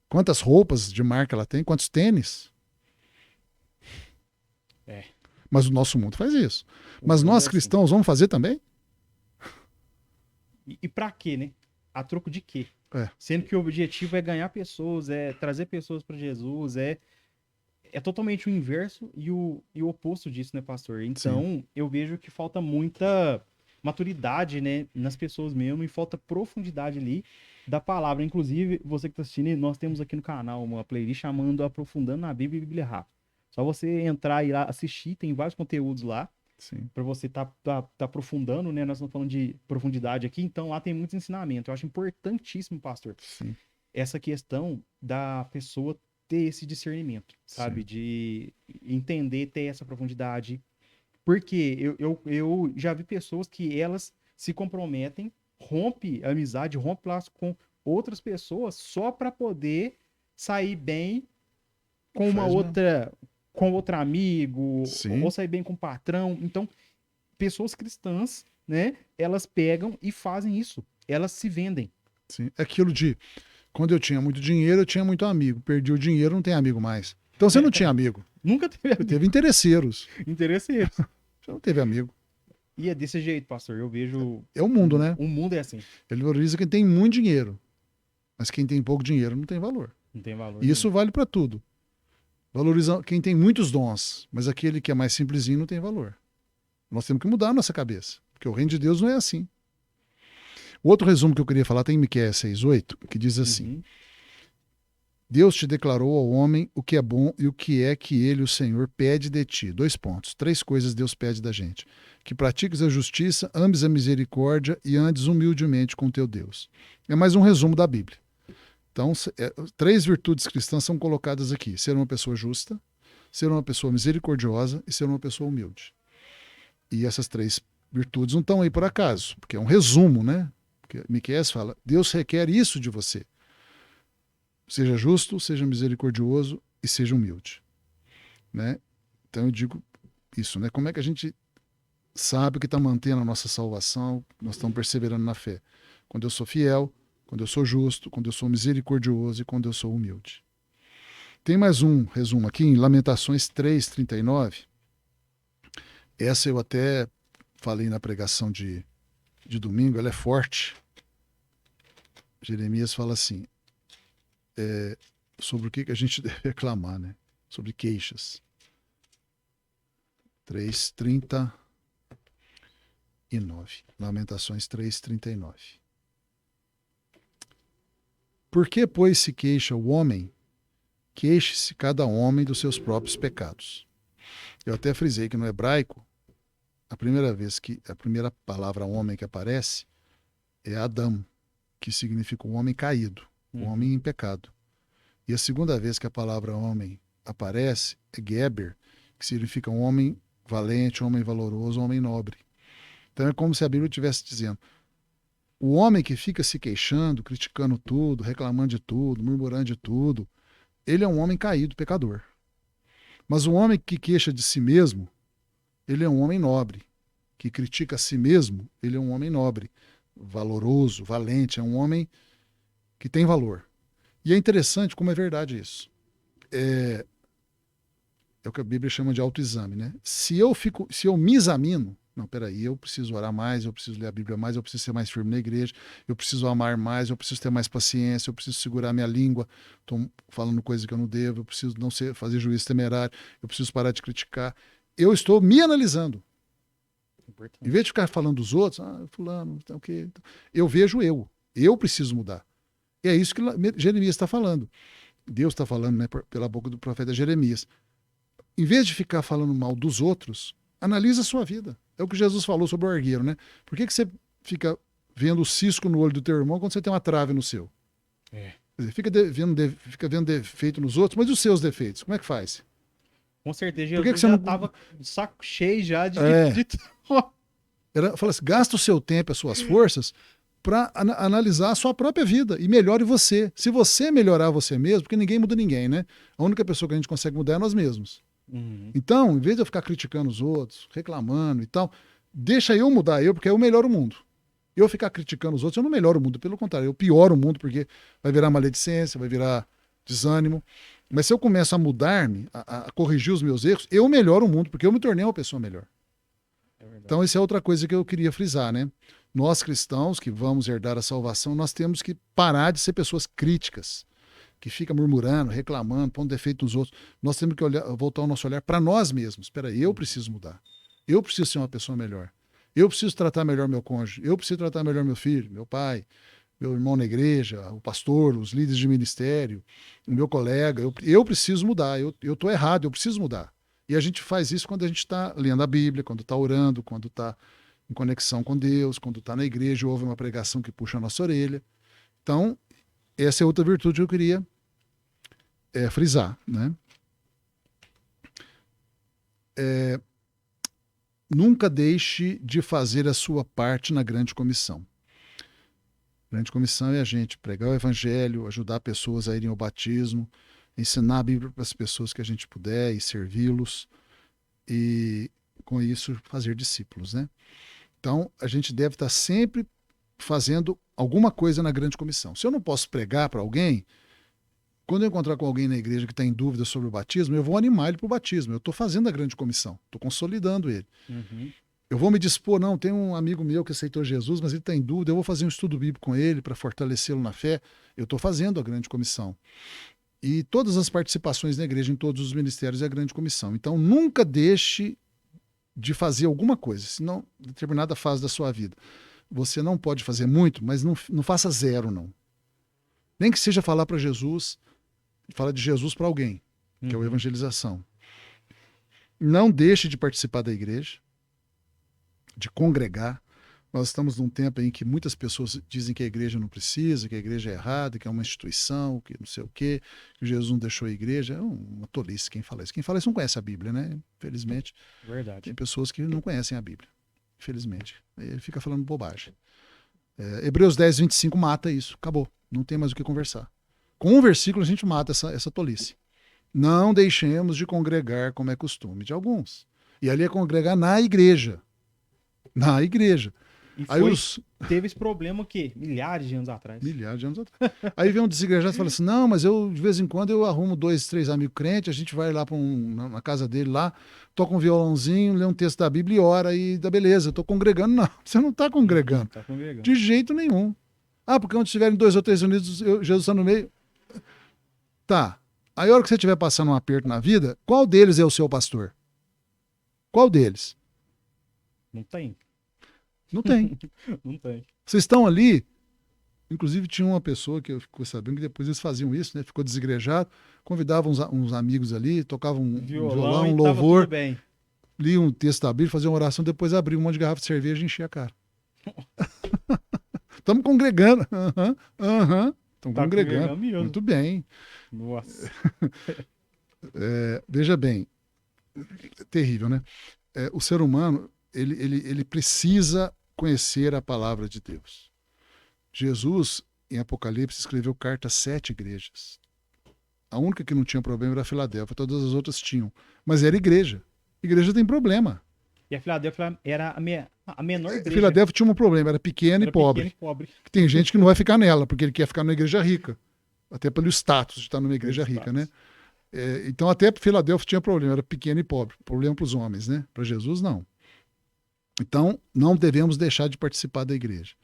quantas roupas de marca ela tem, quantos tênis. Mas o nosso mundo faz isso. Mas nós cristãos vamos fazer também? E para quê, né? A troco de quê? Sendo que o objetivo é ganhar pessoas, é trazer pessoas para Jesus, é totalmente o inverso e o oposto disso, né, pastor? Então, sim, eu vejo que falta muita maturidade, né, nas pessoas mesmo, e falta profundidade ali da palavra. Inclusive, você que está assistindo, nós temos aqui no canal uma playlist chamando Aprofundando na Bíblia e Bíblia Rápido. Só você entrar e lá assistir, tem vários conteúdos lá. Para você tá aprofundando, né? Nós estamos falando de profundidade aqui, então lá tem muitos ensinamentos. Eu acho importantíssimo, pastor, sim, essa questão da pessoa ter esse discernimento, sabe? Sim. De entender, ter essa profundidade. Porque eu já vi pessoas que elas se comprometem, rompe a amizade, rompe laço com outras pessoas só para poder sair bem com uma outra... com outro amigo, sim, ou sair bem com o patrão. Então, pessoas cristãs, né, elas pegam e fazem isso. Elas se vendem. Sim, é aquilo de, quando eu tinha muito dinheiro, eu tinha muito amigo. Perdi o dinheiro, não tem amigo mais. Então você não tinha amigo. Nunca teve amigo. Você teve interesseiros. Interesseiros. Você não teve amigo. E é desse jeito, pastor. Eu vejo... É o mundo, né? O mundo é assim. Ele valoriza quem tem muito dinheiro. Mas quem tem pouco dinheiro não tem valor. Não tem valor. E isso vale para tudo. Valoriza quem tem muitos dons, mas aquele que é mais simplesinho não tem valor. Nós temos que mudar a nossa cabeça, porque o reino de Deus não é assim. O outro resumo que eu queria falar tem em Miqueias 6:8, que diz assim: Deus te declarou ao homem o que é bom e o que é que ele, o Senhor, pede de ti. 2 pontos. 3 coisas Deus pede da gente: que pratiques a justiça, ames a misericórdia e andes humildemente com teu Deus. É mais um resumo da Bíblia. Então, 3 virtudes cristãs são colocadas aqui: ser uma pessoa justa, ser uma pessoa misericordiosa e ser uma pessoa humilde. E essas 3 virtudes não estão aí por acaso, porque é um resumo, né? Porque Miqueias fala: Deus requer isso de você. Seja justo, seja misericordioso e seja humilde. Né? Então eu digo isso, né? Como é que a gente sabe que está mantendo a nossa salvação, nós estamos perseverando na fé? Quando eu sou fiel, quando eu sou justo, quando eu sou misericordioso e quando eu sou humilde. Tem mais um resumo aqui em Lamentações 3:39. Essa eu até falei na pregação de domingo, ela é forte. Jeremias fala assim, sobre o que a gente deve reclamar, né? Sobre queixas. 3:39. Lamentações 3:39. Por que, pois, se queixa o homem? Queixe-se cada homem dos seus próprios pecados. Eu até frisei que no hebraico, a primeira palavra homem que aparece é Adão, que significa um homem caído, um homem em pecado. E a segunda vez que a palavra homem aparece é Geber, que significa um homem valente, um homem valoroso, um homem nobre. Então é como se a Bíblia estivesse dizendo: o homem que fica se queixando, criticando tudo, reclamando de tudo, murmurando de tudo, ele é um homem caído, pecador. Mas o homem que queixa de si mesmo, ele é um homem nobre. Que critica a si mesmo, ele é um homem nobre, valoroso, valente, é um homem que tem valor. E é interessante como é verdade isso. É o que a Bíblia chama de autoexame, né? Se eu me examino, não, peraí, eu preciso orar mais, eu preciso ler a Bíblia mais, eu preciso ser mais firme na igreja, eu preciso amar mais, eu preciso ter mais paciência, eu preciso segurar minha língua, estou falando coisa que eu não devo, eu preciso não fazer juízo temerário, eu preciso parar de criticar. Eu estou me analisando. Em vez de ficar falando dos outros, fulano, então, okay, eu vejo eu preciso mudar. E é isso que Jeremias está falando. Deus está falando, né, pela boca do profeta Jeremias. Em vez de ficar falando mal dos outros, analisa a sua vida. É o que Jesus falou sobre o argueiro, né? Por que você fica vendo o cisco no olho do teu irmão quando você tem uma trave no seu? Quer dizer, fica vendo defeito nos outros, mas e os seus defeitos? Como é que faz? Com certeza, Jesus já estava de saco cheio já de Fala assim, gasta o seu tempo, as suas forças, para analisar a sua própria vida e melhore você. Se você melhorar você mesmo, porque ninguém muda ninguém, né? A única pessoa que a gente consegue mudar é nós mesmos. Então, em vez de eu ficar criticando os outros, reclamando e tal, deixa eu mudar porque eu melhoro o mundo. Eu ficar criticando os outros, eu não melhoro o mundo, pelo contrário, eu pioro o mundo, porque vai virar maledicência, vai virar desânimo. Mas se eu começo a mudar-me, a corrigir os meus erros, eu melhoro o mundo, porque eu me tornei uma pessoa melhor. Então, essa é outra coisa que eu queria frisar, né? Nós cristãos que vamos herdar a salvação, nós temos que parar de ser pessoas críticas, que fica murmurando, reclamando, pondo defeito nos outros. Nós temos que voltar o nosso olhar para nós mesmos. Espera aí, eu preciso mudar. Eu preciso ser uma pessoa melhor. Eu preciso tratar melhor meu cônjuge. Eu preciso tratar melhor meu filho, meu pai, meu irmão na igreja, o pastor, os líderes de ministério, o meu colega. Eu preciso mudar. Eu estou errado, eu preciso mudar. E a gente faz isso quando a gente está lendo a Bíblia, quando está orando, quando está em conexão com Deus, quando está na igreja, ouve uma pregação que puxa a nossa orelha. Então, essa é outra virtude que eu queria frisar, né? Nunca deixe de fazer a sua parte na grande comissão. A grande comissão é a gente pregar o evangelho, ajudar pessoas a irem ao batismo, ensinar a Bíblia para as pessoas que a gente puder e servi-los, e com isso fazer discípulos, né? Então, a gente deve estar sempre fazendo alguma coisa na grande comissão. Se eu não posso pregar para alguém, quando eu encontrar com alguém na igreja que está em dúvida sobre o batismo, eu vou animar ele para o batismo. Eu estou fazendo a grande comissão, estou consolidando ele. Eu vou me dispor, não, tem um amigo meu que aceitou Jesus, mas ele está em dúvida, eu vou fazer um estudo bíblico com ele para fortalecê-lo na fé. Eu estou fazendo a grande comissão. E todas as participações na igreja, em todos os ministérios, é a grande comissão. Então, nunca deixe de fazer alguma coisa, senão, em determinada fase da sua vida, você não pode fazer muito, mas não faça zero, não. Nem que seja falar para Jesus, falar de Jesus para alguém, que é a evangelização. Não deixe de participar da igreja, de congregar. Nós estamos num tempo em que muitas pessoas dizem que a igreja não precisa, que a igreja é errada, que é uma instituição, que não sei o quê, que Jesus não deixou a igreja. É uma tolice quem fala isso. Quem fala isso não conhece a Bíblia, né? Infelizmente. Verdade. Tem pessoas que não conhecem a Bíblia. Infelizmente. Ele fica falando bobagem. Hebreus 10, 25 mata isso. Acabou. Não tem mais o que conversar. Com um versículo a gente mata essa tolice. Não deixemos de congregar como é costume de alguns. E ali é congregar na igreja. Na igreja. E teve esse problema o quê? Milhares de anos atrás. Milhares de anos atrás. Aí vem um desigrejado e fala assim, não, mas eu de vez em quando eu arrumo 2, 3 amigos crentes, a gente vai lá na casa dele lá, toca um violãozinho, lê um texto da Bíblia e ora e dá beleza, eu estou congregando. Não, você não está congregando. Tá congregando. De jeito nenhum. Porque onde estiverem 2 ou 3 unidos, Jesus está no meio. Tá. Aí a hora que você estiver passando um aperto na vida, qual deles é o seu pastor? Qual deles? Não tem. Não tem. Não tem. Vocês estão ali, inclusive tinha uma pessoa que eu fico sabendo que depois eles faziam isso, né? Ficou desigrejado, convidavam uns amigos ali, tocavam um violão, um louvor. Bem. lia um texto da Bíblia, fazia uma oração, depois abria um monte de garrafa de cerveja e enchia a cara. Estamos congregando. Estamos Tá congregando. mesmo. Muito bem. Nossa. Veja bem, terrível, né? O ser humano, ele precisa conhecer a palavra de Deus. Jesus, em Apocalipse, escreveu carta a 7 igrejas. A única que não tinha problema era a Filadélfia, todas as outras tinham. Mas era igreja. Igreja tem problema. E a Filadélfia era a menor igreja. Filadélfia tinha um problema, era pequena e pobre. Tem gente que não vai ficar nela, porque ele quer ficar numa igreja rica. Até pelo status de estar numa igreja rica, né? Então até Filadélfia tinha problema, era pequena e pobre. Problema para os homens, né? Para Jesus, não. Então, não devemos deixar de participar da igreja.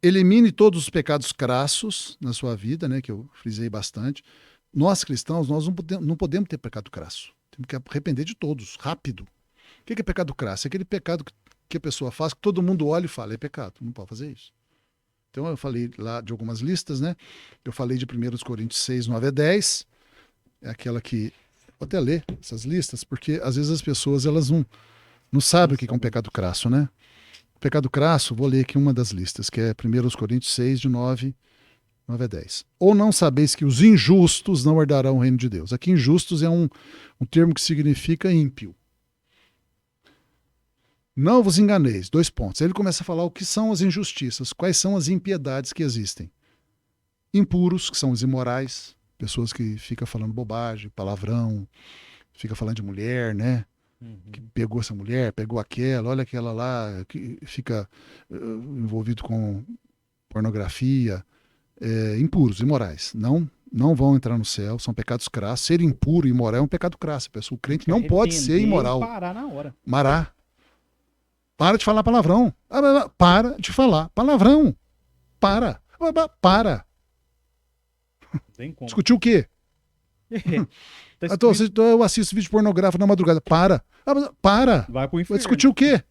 Elimine todos os pecados crassos na sua vida, né? Que eu frisei bastante. Nós cristãos, nós não podemos ter pecado crasso. Temos que arrepender de todos, rápido. O que é pecado crasso? É aquele pecado que a pessoa faz, que todo mundo olha e fala, é pecado, não pode fazer isso. Então eu falei lá de algumas listas, né? Eu falei de 1 Coríntios 6, 9 a 10. É aquela que... Vou até ler essas listas, porque às vezes as pessoas elas não sabem o que é um pecado crasso, né? Pecado crasso, vou ler aqui uma das listas, que é 1 Coríntios 6, de 9 a 10. Ou não sabeis que os injustos não herdarão o reino de Deus. Aqui injustos é um termo que significa ímpio. Não vos enganeis, 2 pontos. Aí ele começa a falar o que são as injustiças, quais são as impiedades que existem. Impuros, que são os imorais, pessoas que ficam falando bobagem, palavrão, fica falando de mulher, né? Que pegou essa mulher, pegou aquela, olha aquela lá, que fica envolvido com pornografia. Impuros, imorais. Não vão entrar no céu, são pecados crassos. Ser impuro e imoral é um pecado crasso. O crente não pode ser imoral. Parar na hora. Mará. Para de falar palavrão. Para de falar palavrão. Para. Discutiu o quê? Eu assisto vídeo pornográfico na madrugada. Para. Vai pro inferno. Vai discutir o quê?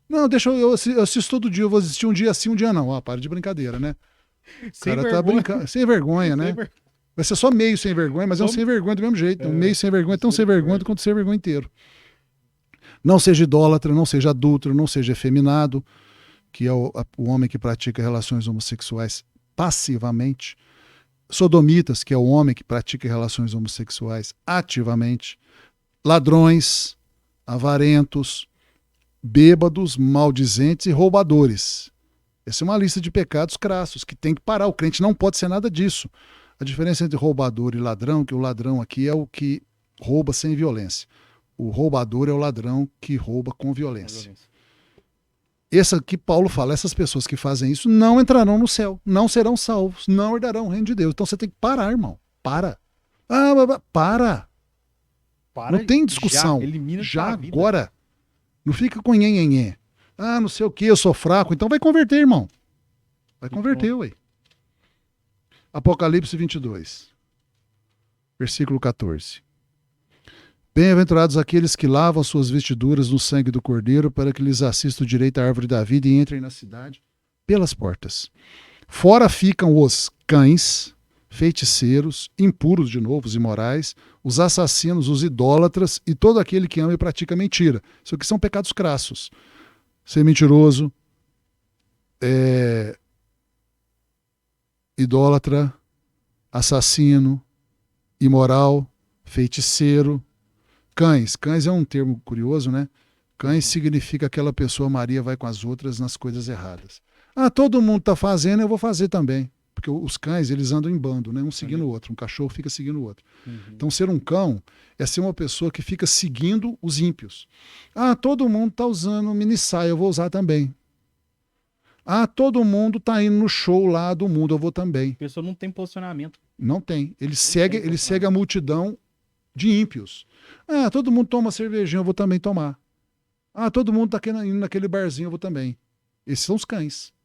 Não, deixa eu assisto todo dia. Eu vou assistir um dia sim, um dia não. Para de brincadeira, né? O cara tá brincando. Sem vergonha, né? Vai ser só meio sem vergonha, mas é um sem vergonha do mesmo jeito. Um meio sem vergonha é tão sem vergonha quanto sem vergonha inteiro. Não seja idólatra, não seja adúltero, não seja efeminado, que é o homem que pratica relações homossexuais passivamente. Sodomitas, que é o homem que pratica relações homossexuais ativamente. Ladrões, avarentos, bêbados, maldizentes e roubadores. Essa é uma lista de pecados crassos que tem que parar. O crente não pode ser nada disso. A diferença entre roubador e ladrão, que o ladrão aqui é o que rouba sem violência. O roubador é o ladrão que rouba com violência. Essa que Paulo fala, essas pessoas que fazem isso não entrarão no céu, não serão salvos, não herdarão o reino de Deus. Então você tem que parar, irmão. Para. Para. Não tem discussão. Já agora. Não fica com nhenhenhé. Não sei o que, eu sou fraco. Então vai converter, irmão. Vai converter, ué. Apocalipse 22, versículo 14. Bem-aventurados aqueles que lavam suas vestiduras no sangue do Cordeiro, para que lhes assista o direito à árvore da vida e entrem na cidade pelas portas. Fora ficam os cães, feiticeiros, impuros de novo, os imorais, os assassinos, os idólatras e todo aquele que ama e pratica mentira. Isso aqui são pecados crassos. Ser mentiroso, idólatra, assassino, imoral, feiticeiro. Cães é um termo curioso, né? Cães significa aquela pessoa, Maria vai com as outras nas coisas erradas. Todo mundo está fazendo, eu vou fazer também. Porque os cães, eles andam em bando, né? Um seguindo o outro. Um cachorro fica seguindo o outro. Então, ser um cão é ser uma pessoa que fica seguindo os ímpios. Todo mundo está usando mini saia, eu vou usar também. Todo mundo está indo no show lá do mundo, eu vou também. A pessoa não tem posicionamento. Não tem. Ele segue a multidão de ímpios. Todo mundo toma cervejinha, eu vou também tomar. Todo mundo está indo naquele barzinho, eu vou também. Esses são os cães.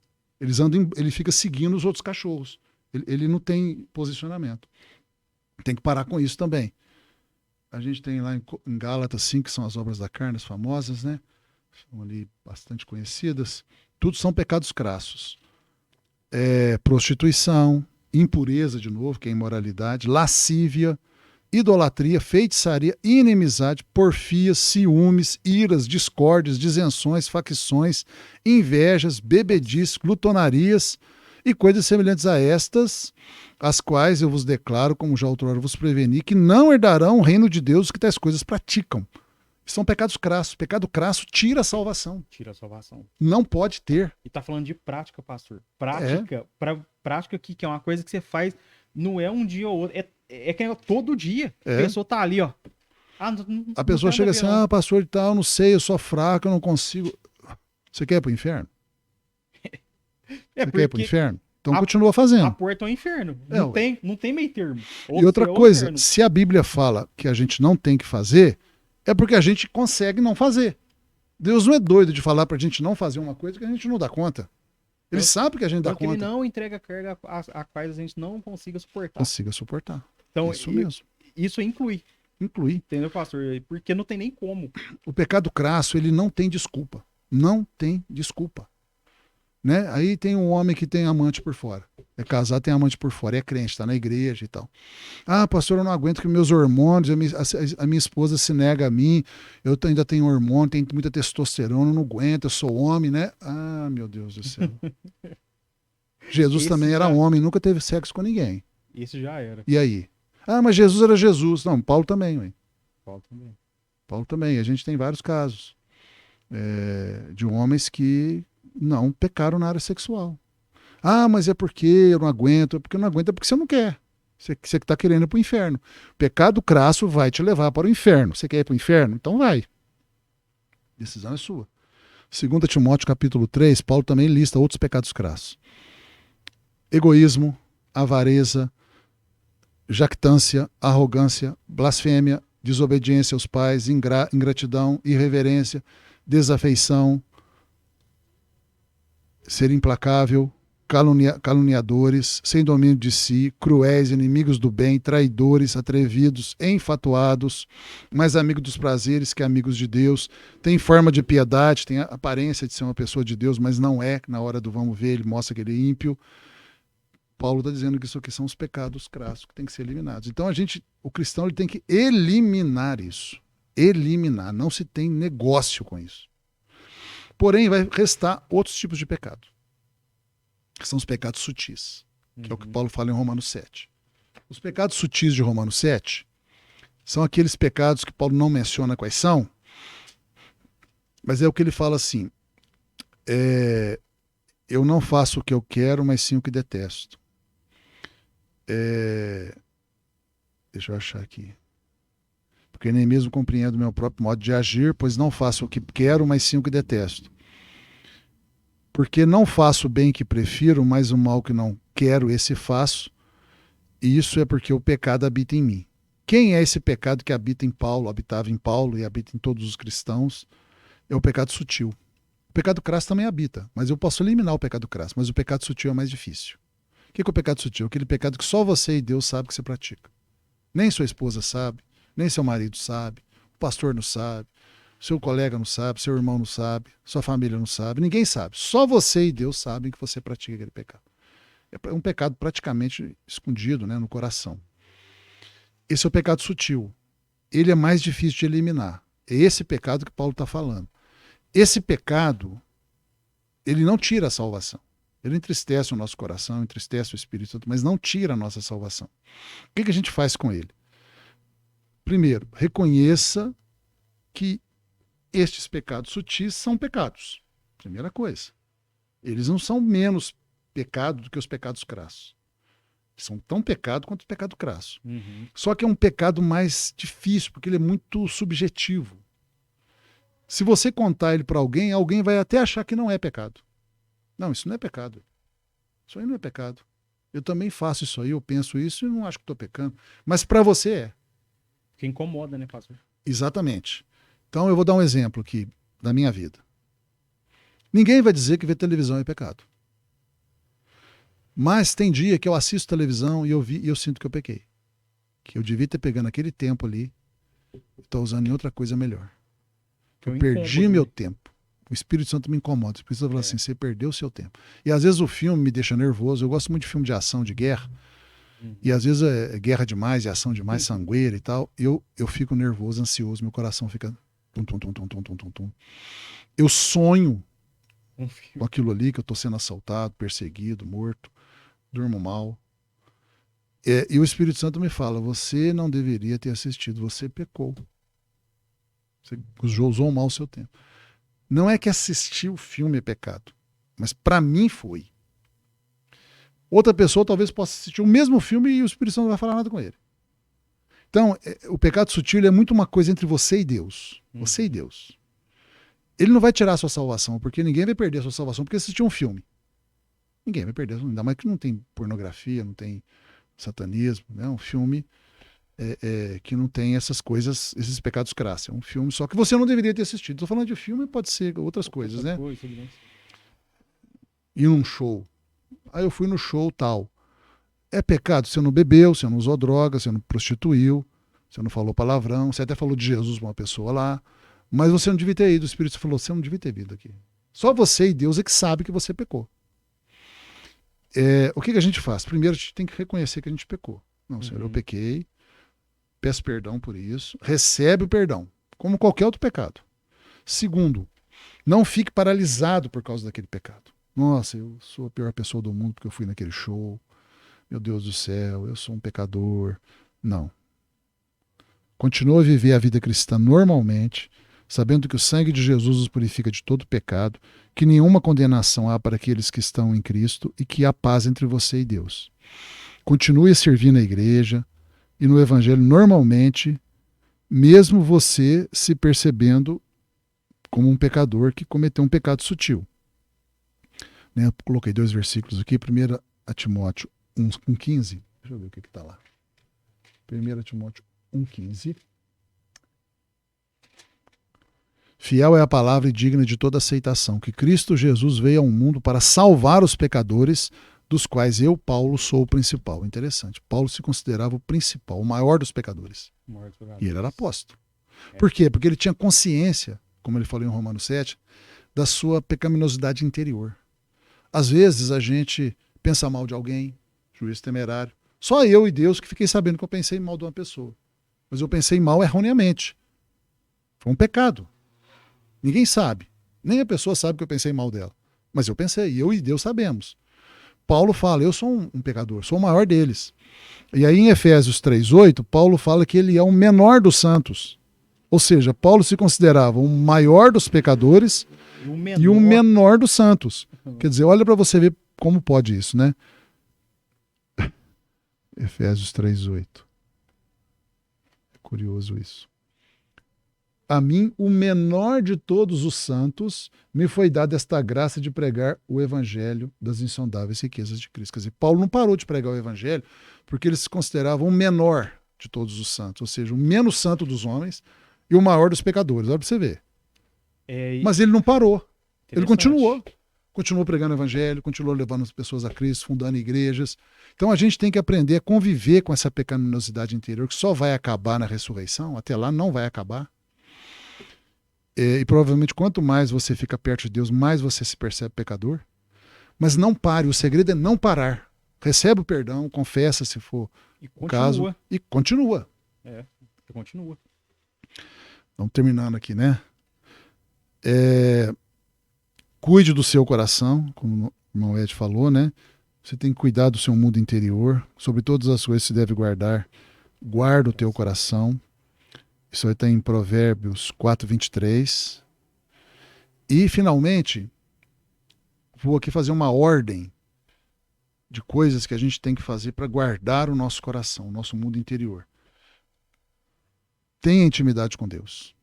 Ele fica seguindo os outros cachorros. Ele não tem posicionamento. Tem que parar com isso também. A gente tem lá em Gálatas 5, que são as obras da carne, as famosas, né? São ali bastante conhecidas. Tudo são pecados crassos. Prostituição, impureza, de novo, que é imoralidade, lascívia, idolatria, feitiçaria, inimizade, porfias, ciúmes, iras, discórdias, disenções, facções, invejas, bebedices, glutonarias e coisas semelhantes a estas, as quais eu vos declaro, como já outrora vos preveni, que não herdarão o reino de Deus os que tais coisas praticam. São pecados crassos. Pecado crasso tira a salvação. Tira a salvação. Não pode ter. E tá falando de prática, pastor. Prática, prática que é uma coisa que você faz, não é um dia ou outro, é que é todo dia. A pessoa tá ali, ó. A pessoa chega assim, pastor e tal, não sei, eu sou fraco, eu não consigo. Você quer ir pro inferno? Você quer ir pro inferno? Então continua fazendo. A porta é o inferno. Não tem meio termo. E outra coisa, se a Bíblia fala que a gente não tem que fazer, é porque a gente consegue não fazer. Deus não é doido de falar pra gente não fazer uma coisa que a gente não dá conta. Ele sabe que a gente dá conta. Ele não entrega carga a quais a gente não consiga suportar. Consiga suportar. Então, isso mesmo. Isso inclui. Inclui. Entendeu, pastor? Porque não tem nem como. O pecado crasso, ele não tem desculpa. Não tem desculpa. Né? Aí tem um homem que tem amante por fora. É casado, tem amante por fora. É crente, está na igreja e tal. Ah, pastor, eu não aguento que meus hormônios, a minha esposa se nega a mim, eu ainda tenho hormônio, tenho muita testosterona, eu não aguento, eu sou homem, né? Ah, meu Deus do céu. Jesus também era homem, nunca teve sexo com ninguém. Isso já era. E aí? Ah, mas Jesus era Jesus. Não, Paulo também, ué. Paulo também. A gente tem vários casos de homens que não pecaram na área sexual. Ah, mas é porque eu não aguento. É porque não aguenta, é porque você não quer. Você que está querendo ir para o inferno. Pecado crasso vai te levar para o inferno. Você quer ir para o inferno? Então vai. A decisão é sua. 2 Timóteo capítulo 3, Paulo também lista outros pecados crassos. Egoísmo, avareza, jactância, arrogância, blasfêmia, desobediência aos pais, ingratidão, irreverência, desafeição, ser implacável, caluniadores, sem domínio de si, cruéis, inimigos do bem, traidores, atrevidos, enfatuados, mais amigos dos prazeres que amigos de Deus, tem forma de piedade, tem a aparência de ser uma pessoa de Deus, mas não é, na hora do vamos ver, ele mostra que ele é ímpio. Paulo está dizendo que isso aqui são os pecados crassos que têm que ser eliminados. Então o cristão ele tem que eliminar isso. Eliminar, não se tem negócio com isso. Porém, vai restar outros tipos de pecado, que são os pecados sutis, que é o que Paulo fala em Romanos 7. Os pecados sutis de Romanos 7 são aqueles pecados que Paulo não menciona quais são, mas é o que ele fala assim, eu não faço o que eu quero, mas sim o que detesto. Deixa eu achar aqui. Porque nem mesmo compreendo o meu próprio modo de agir, pois não faço o que quero, mas sim o que detesto. Porque não faço o bem que prefiro, mas o mal que não quero, esse faço. E isso é porque o pecado habita em mim. Quem é esse pecado que habita em Paulo, habitava em Paulo e habita em todos os cristãos? É o pecado sutil. O pecado crasso também habita, mas eu posso eliminar o pecado crasso, mas o pecado sutil é mais difícil. O que é o pecado sutil? Aquele pecado que só você e Deus sabem que você pratica. Nem sua esposa sabe, nem seu marido sabe, o pastor não sabe, seu colega não sabe, seu irmão não sabe, sua família não sabe, ninguém sabe. Só você e Deus sabem que você pratica aquele pecado. É um pecado praticamente escondido, né, no coração. Esse é o pecado sutil. Ele é mais difícil de eliminar. É esse pecado que Paulo está falando. Esse pecado, ele não tira a salvação. Ele entristece o nosso coração, entristece o Espírito Santo, mas não tira a nossa salvação. O que a gente faz com ele? Primeiro, reconheça que estes pecados sutis são pecados. Primeira coisa. Eles não são menos pecado do que os pecados crassos. São tão pecado quanto o pecado crasso. Só que é um pecado mais difícil, porque ele é muito subjetivo. Se você contar ele para alguém, alguém vai até achar que não é pecado. Não, isso não é pecado. Isso aí não é pecado. Eu também faço isso aí, eu penso isso e não acho que estou pecando. Mas para você é. Que incomoda, né, pastor? Exatamente. Então eu vou dar um exemplo aqui da minha vida. Ninguém vai dizer que ver televisão é pecado. Mas tem dia que eu assisto televisão e eu sinto que eu pequei. Que eu devia ter pegando aquele tempo ali e estou usando em outra coisa melhor. Eu perdi meu tempo. O Espírito Santo me incomoda. O Espírito Santo fala assim, você perdeu o seu tempo. E às vezes o filme me deixa nervoso. Eu gosto muito de filme de ação, de guerra. E às vezes é guerra demais, é ação demais, sangueira e tal. Eu fico nervoso, ansioso, meu coração fica tum, tum, tum, tum, tum, tum, tum, tum. Eu sonho com aquilo ali, que eu tô sendo assaltado, perseguido, morto, durmo mal. E o Espírito Santo me fala, você não deveria ter assistido, você pecou. Você usou mal o seu tempo. Não é que assistir o filme é pecado, mas para mim foi. Outra pessoa talvez possa assistir o mesmo filme e o Espírito Santo não vai falar nada com ele. Então, o pecado sutil é muito uma coisa entre você e Deus. Você e Deus. Ele não vai tirar a sua salvação, porque ninguém vai perder a sua salvação porque assistiu um filme. Ninguém vai perder, ainda mais que não tem pornografia, não tem satanismo, né? Um filme que não tem essas coisas, esses pecados crassos. É um filme só que você não deveria ter assistido. Estou falando de filme, pode ser outras coisas, né? Ir num show. Aí eu fui no show tal. É pecado, você não bebeu, você não usou droga, você não prostituiu, você não falou palavrão, você até falou de Jesus para uma pessoa lá, mas você não devia ter ido. O Espírito falou, você não devia ter vindo aqui. Só você e Deus é que sabe que você pecou. O que a gente faz? Primeiro, a gente tem que reconhecer que a gente pecou. Não, Senhor, eu pequei, peço perdão por isso, recebe o perdão, como qualquer outro pecado. Segundo, não fique paralisado por causa daquele pecado. Nossa, eu sou a pior pessoa do mundo porque eu fui naquele show. Meu Deus do céu, eu sou um pecador. Não. Continua a viver a vida cristã normalmente, sabendo que o sangue de Jesus nos purifica de todo pecado, que nenhuma condenação há para aqueles que estão em Cristo e que há paz entre você e Deus. Continue a servir na igreja e no evangelho normalmente, mesmo você se percebendo como um pecador que cometeu um pecado sutil. Né? Eu coloquei 2 versículos aqui. 1 Timóteo 1,15. Deixa eu ver o que está lá. 1 Timóteo 1,15. Fiel é a palavra e digna de toda aceitação, que Cristo Jesus veio ao mundo para salvar os pecadores, dos quais eu, Paulo, sou o principal. Interessante. Paulo se considerava o principal, o maior dos pecadores. E ele era apóstolo. Por quê? Porque ele tinha consciência, como ele falou em Romanos 7, da sua pecaminosidade interior. Às vezes a gente pensa mal de alguém, juízo temerário. Só eu e Deus que fiquei sabendo que eu pensei mal de uma pessoa. Mas eu pensei mal erroneamente. Foi um pecado. Ninguém sabe. Nem a pessoa sabe que eu pensei mal dela. Mas eu pensei, eu e Deus sabemos. Paulo fala, eu sou um pecador, sou o maior deles. E aí em Efésios 3,8, Paulo fala que ele é o menor dos santos. Ou seja, Paulo se considerava o maior dos pecadores e o menor dos santos. Quer dizer, olha para você ver como pode isso, né? Efésios 3,8. É curioso isso. A mim, o menor de todos os santos, me foi dada esta graça de pregar o evangelho das insondáveis riquezas de Cristo. Quer dizer, Paulo não parou de pregar o evangelho porque ele se considerava o menor de todos os santos, ou seja, o menos santo dos homens e o maior dos pecadores. Olha para você ver. Mas ele não parou. Ele continuou pregando o evangelho, continuou levando as pessoas a Cristo, fundando igrejas. Então a gente tem que aprender a conviver com essa pecaminosidade interior que só vai acabar na ressurreição, até lá não vai acabar. E provavelmente quanto mais você fica perto de Deus, mais você se percebe pecador. Mas não pare, o segredo é não parar. Recebe o perdão, confessa se for o caso e continua. Continua. Vamos terminando aqui, né? Cuide do seu coração, como o irmão Ed falou, né? Você tem que cuidar do seu mundo interior. Sobre todas as coisas se deve guardar. Guarda o teu coração. Isso aí está em Provérbios 4:23. E, finalmente, vou aqui fazer uma ordem de coisas que a gente tem que fazer para guardar o nosso coração, o nosso mundo interior. Tenha intimidade com Deus,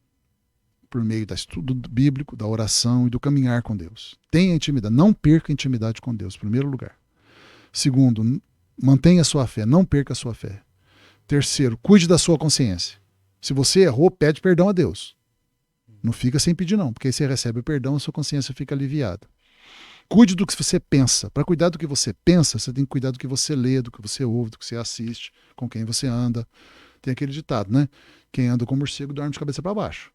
por meio do estudo bíblico, da oração e do caminhar com Deus. Tenha intimidade, não perca a intimidade com Deus, em primeiro lugar. Segundo, mantenha a sua fé, não perca a sua fé. Terceiro, cuide da sua consciência. Se você errou, pede perdão a Deus. Não fica sem pedir não, porque aí você recebe o perdão, a sua consciência fica aliviada. Cuide do que você pensa. Para cuidar do que você pensa, você tem que cuidar do que você lê, do que você ouve, do que você assiste, com quem você anda. Tem aquele ditado, né? Quem anda com morcego dorme de cabeça para baixo.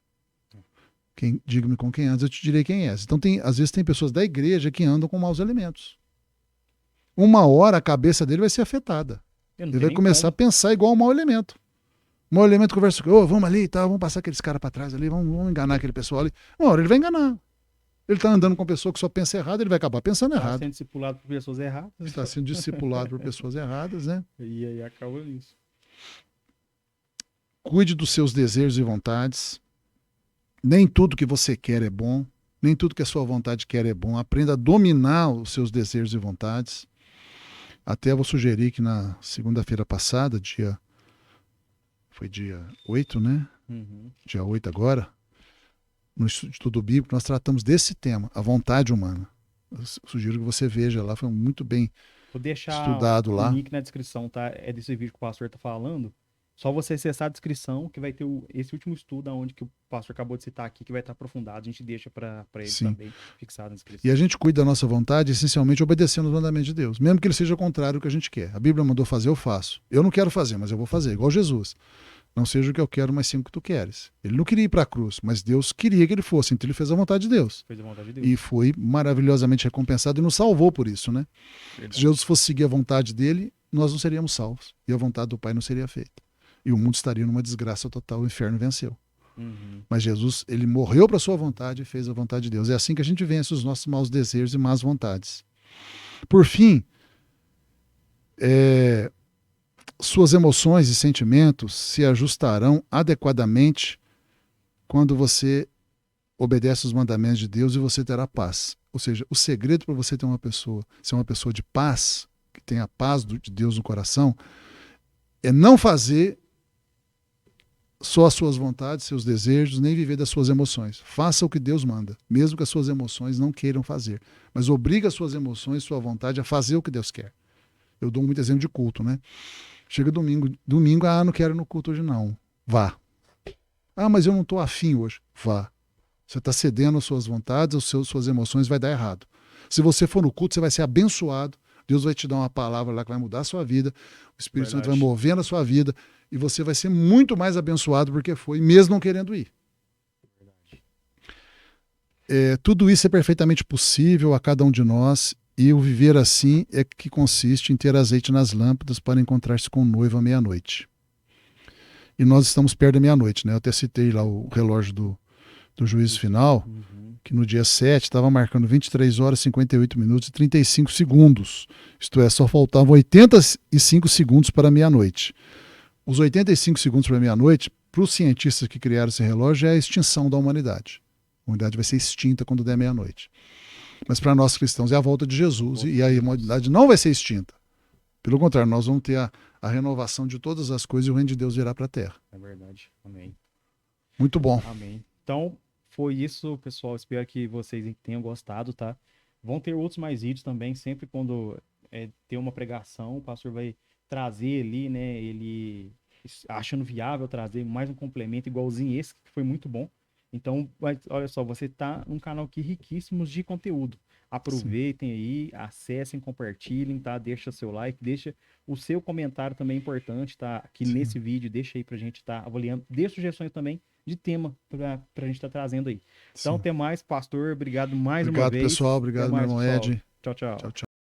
Diga-me com quem andas, eu te direi quem és. Então, às vezes tem pessoas da igreja que andam com maus elementos. Uma hora a cabeça dele vai ser afetada. Eu não Ele tenho vai nem começar a como. pensar igual o mau elemento. O mau elemento conversa com ele, ô, vamos ali e tal, vamos passar aqueles caras para trás ali, vamos enganar aquele pessoal ali. Uma hora ele vai enganar. Ele está andando com pessoa que só pensa errado, ele vai acabar pensando Tá errado. sendo discipulado por pessoas erradas. Está sendo discipulado por pessoas erradas, né? E aí acaba nisso. Cuide dos seus desejos e vontades. Nem tudo que você quer é bom. Nem tudo que a sua vontade quer é bom. Aprenda a dominar os seus desejos e vontades. Até vou sugerir que na segunda-feira passada, foi dia 8, né? Uhum. Dia 8 agora, no Estudo Bíblico, nós tratamos desse tema, a vontade humana. Eu sugiro que você veja lá, foi muito bem Vou deixar estudado o lá. link na descrição, tá? É desse vídeo que o pastor tá falando. Só você acessar a descrição que vai ter esse último estudo onde que o pastor acabou de citar aqui, que vai estar aprofundado. A gente deixa para ele Sim. também fixado na E descrição. a gente cuida da nossa vontade essencialmente obedecendo os mandamentos de Deus, mesmo que ele seja contrário ao que a gente quer. A Bíblia mandou fazer, eu faço. Eu não quero fazer, mas eu vou fazer, igual Jesus. Não seja o que eu quero, mas sim o que tu queres. Ele não queria ir para a cruz, mas Deus queria que ele fosse, então ele fez a vontade de Deus. Fez a vontade de Deus. E foi maravilhosamente recompensado e nos salvou por isso, né? Verdade. Se Jesus fosse seguir a vontade dele, nós não seríamos salvos. E a vontade do Pai não seria feita. E o mundo estaria numa desgraça total, o inferno venceu. Uhum. Mas Jesus, ele morreu para a sua vontade e fez a vontade de Deus. É assim que a gente vence os nossos maus desejos e más vontades. Por fim, suas emoções e sentimentos se ajustarão adequadamente quando você obedece os mandamentos de Deus e você terá paz. Ou seja, o segredo para você ter uma pessoa, ser uma pessoa de paz, que tem a paz de Deus no coração, é não fazer só as suas vontades, seus desejos, nem viver das suas emoções. Faça o que Deus manda, mesmo que as suas emoções não queiram fazer. Mas obriga as suas emoções, sua vontade a fazer o que Deus quer. Eu dou muito exemplo de culto, né? Chega domingo, não quero ir no culto hoje não. Vá. Mas eu não estou afim hoje. Vá. Você está cedendo às suas vontades, às suas emoções, vai dar errado. Se você for no culto, você vai ser abençoado. Deus vai te dar uma palavra lá que vai mudar a sua vida. O Espírito Santo vai mover na sua vida. E você vai ser muito mais abençoado porque foi, mesmo não querendo ir. Tudo isso é perfeitamente possível a cada um de nós. E o viver assim é que consiste em ter azeite nas lâmpadas para encontrar-se com o noivo à meia-noite. E nós estamos perto da meia-noite, né? Eu até citei lá o relógio do juízo final, que no dia 7 estava marcando 23 horas, 58 minutos e 35 segundos. Isto é, só faltavam 85 segundos para meia-noite. Os 85 segundos para meia-noite, para os cientistas que criaram esse relógio, é a extinção da humanidade. A humanidade vai ser extinta quando der meia-noite. Mas para nós cristãos é a volta de Jesus e a humanidade não vai ser extinta. Pelo contrário, nós vamos ter a renovação de todas as coisas e o reino de Deus virá para a terra. É verdade. Amém. Muito bom. Amém. Então, foi isso, pessoal. Espero que vocês tenham gostado, tá? Vão ter outros mais vídeos também. Sempre quando ter uma pregação, o pastor vai trazer ali, né? Ele achando viável trazer mais um complemento igualzinho esse, que foi muito bom. Então, olha só, você tá num canal aqui riquíssimos de conteúdo. Aproveitem aí, acessem, compartilhem, tá? Deixa seu like, deixa o seu comentário também importante, tá? Aqui nesse vídeo, deixa aí pra gente estar avaliando. Dê sugestões também de tema pra gente estar trazendo aí. Então, até mais, pastor. Obrigado mais uma vez. Obrigado, pessoal. Obrigado, meu irmão Ed. Tchau, tchau. Tchau, tchau.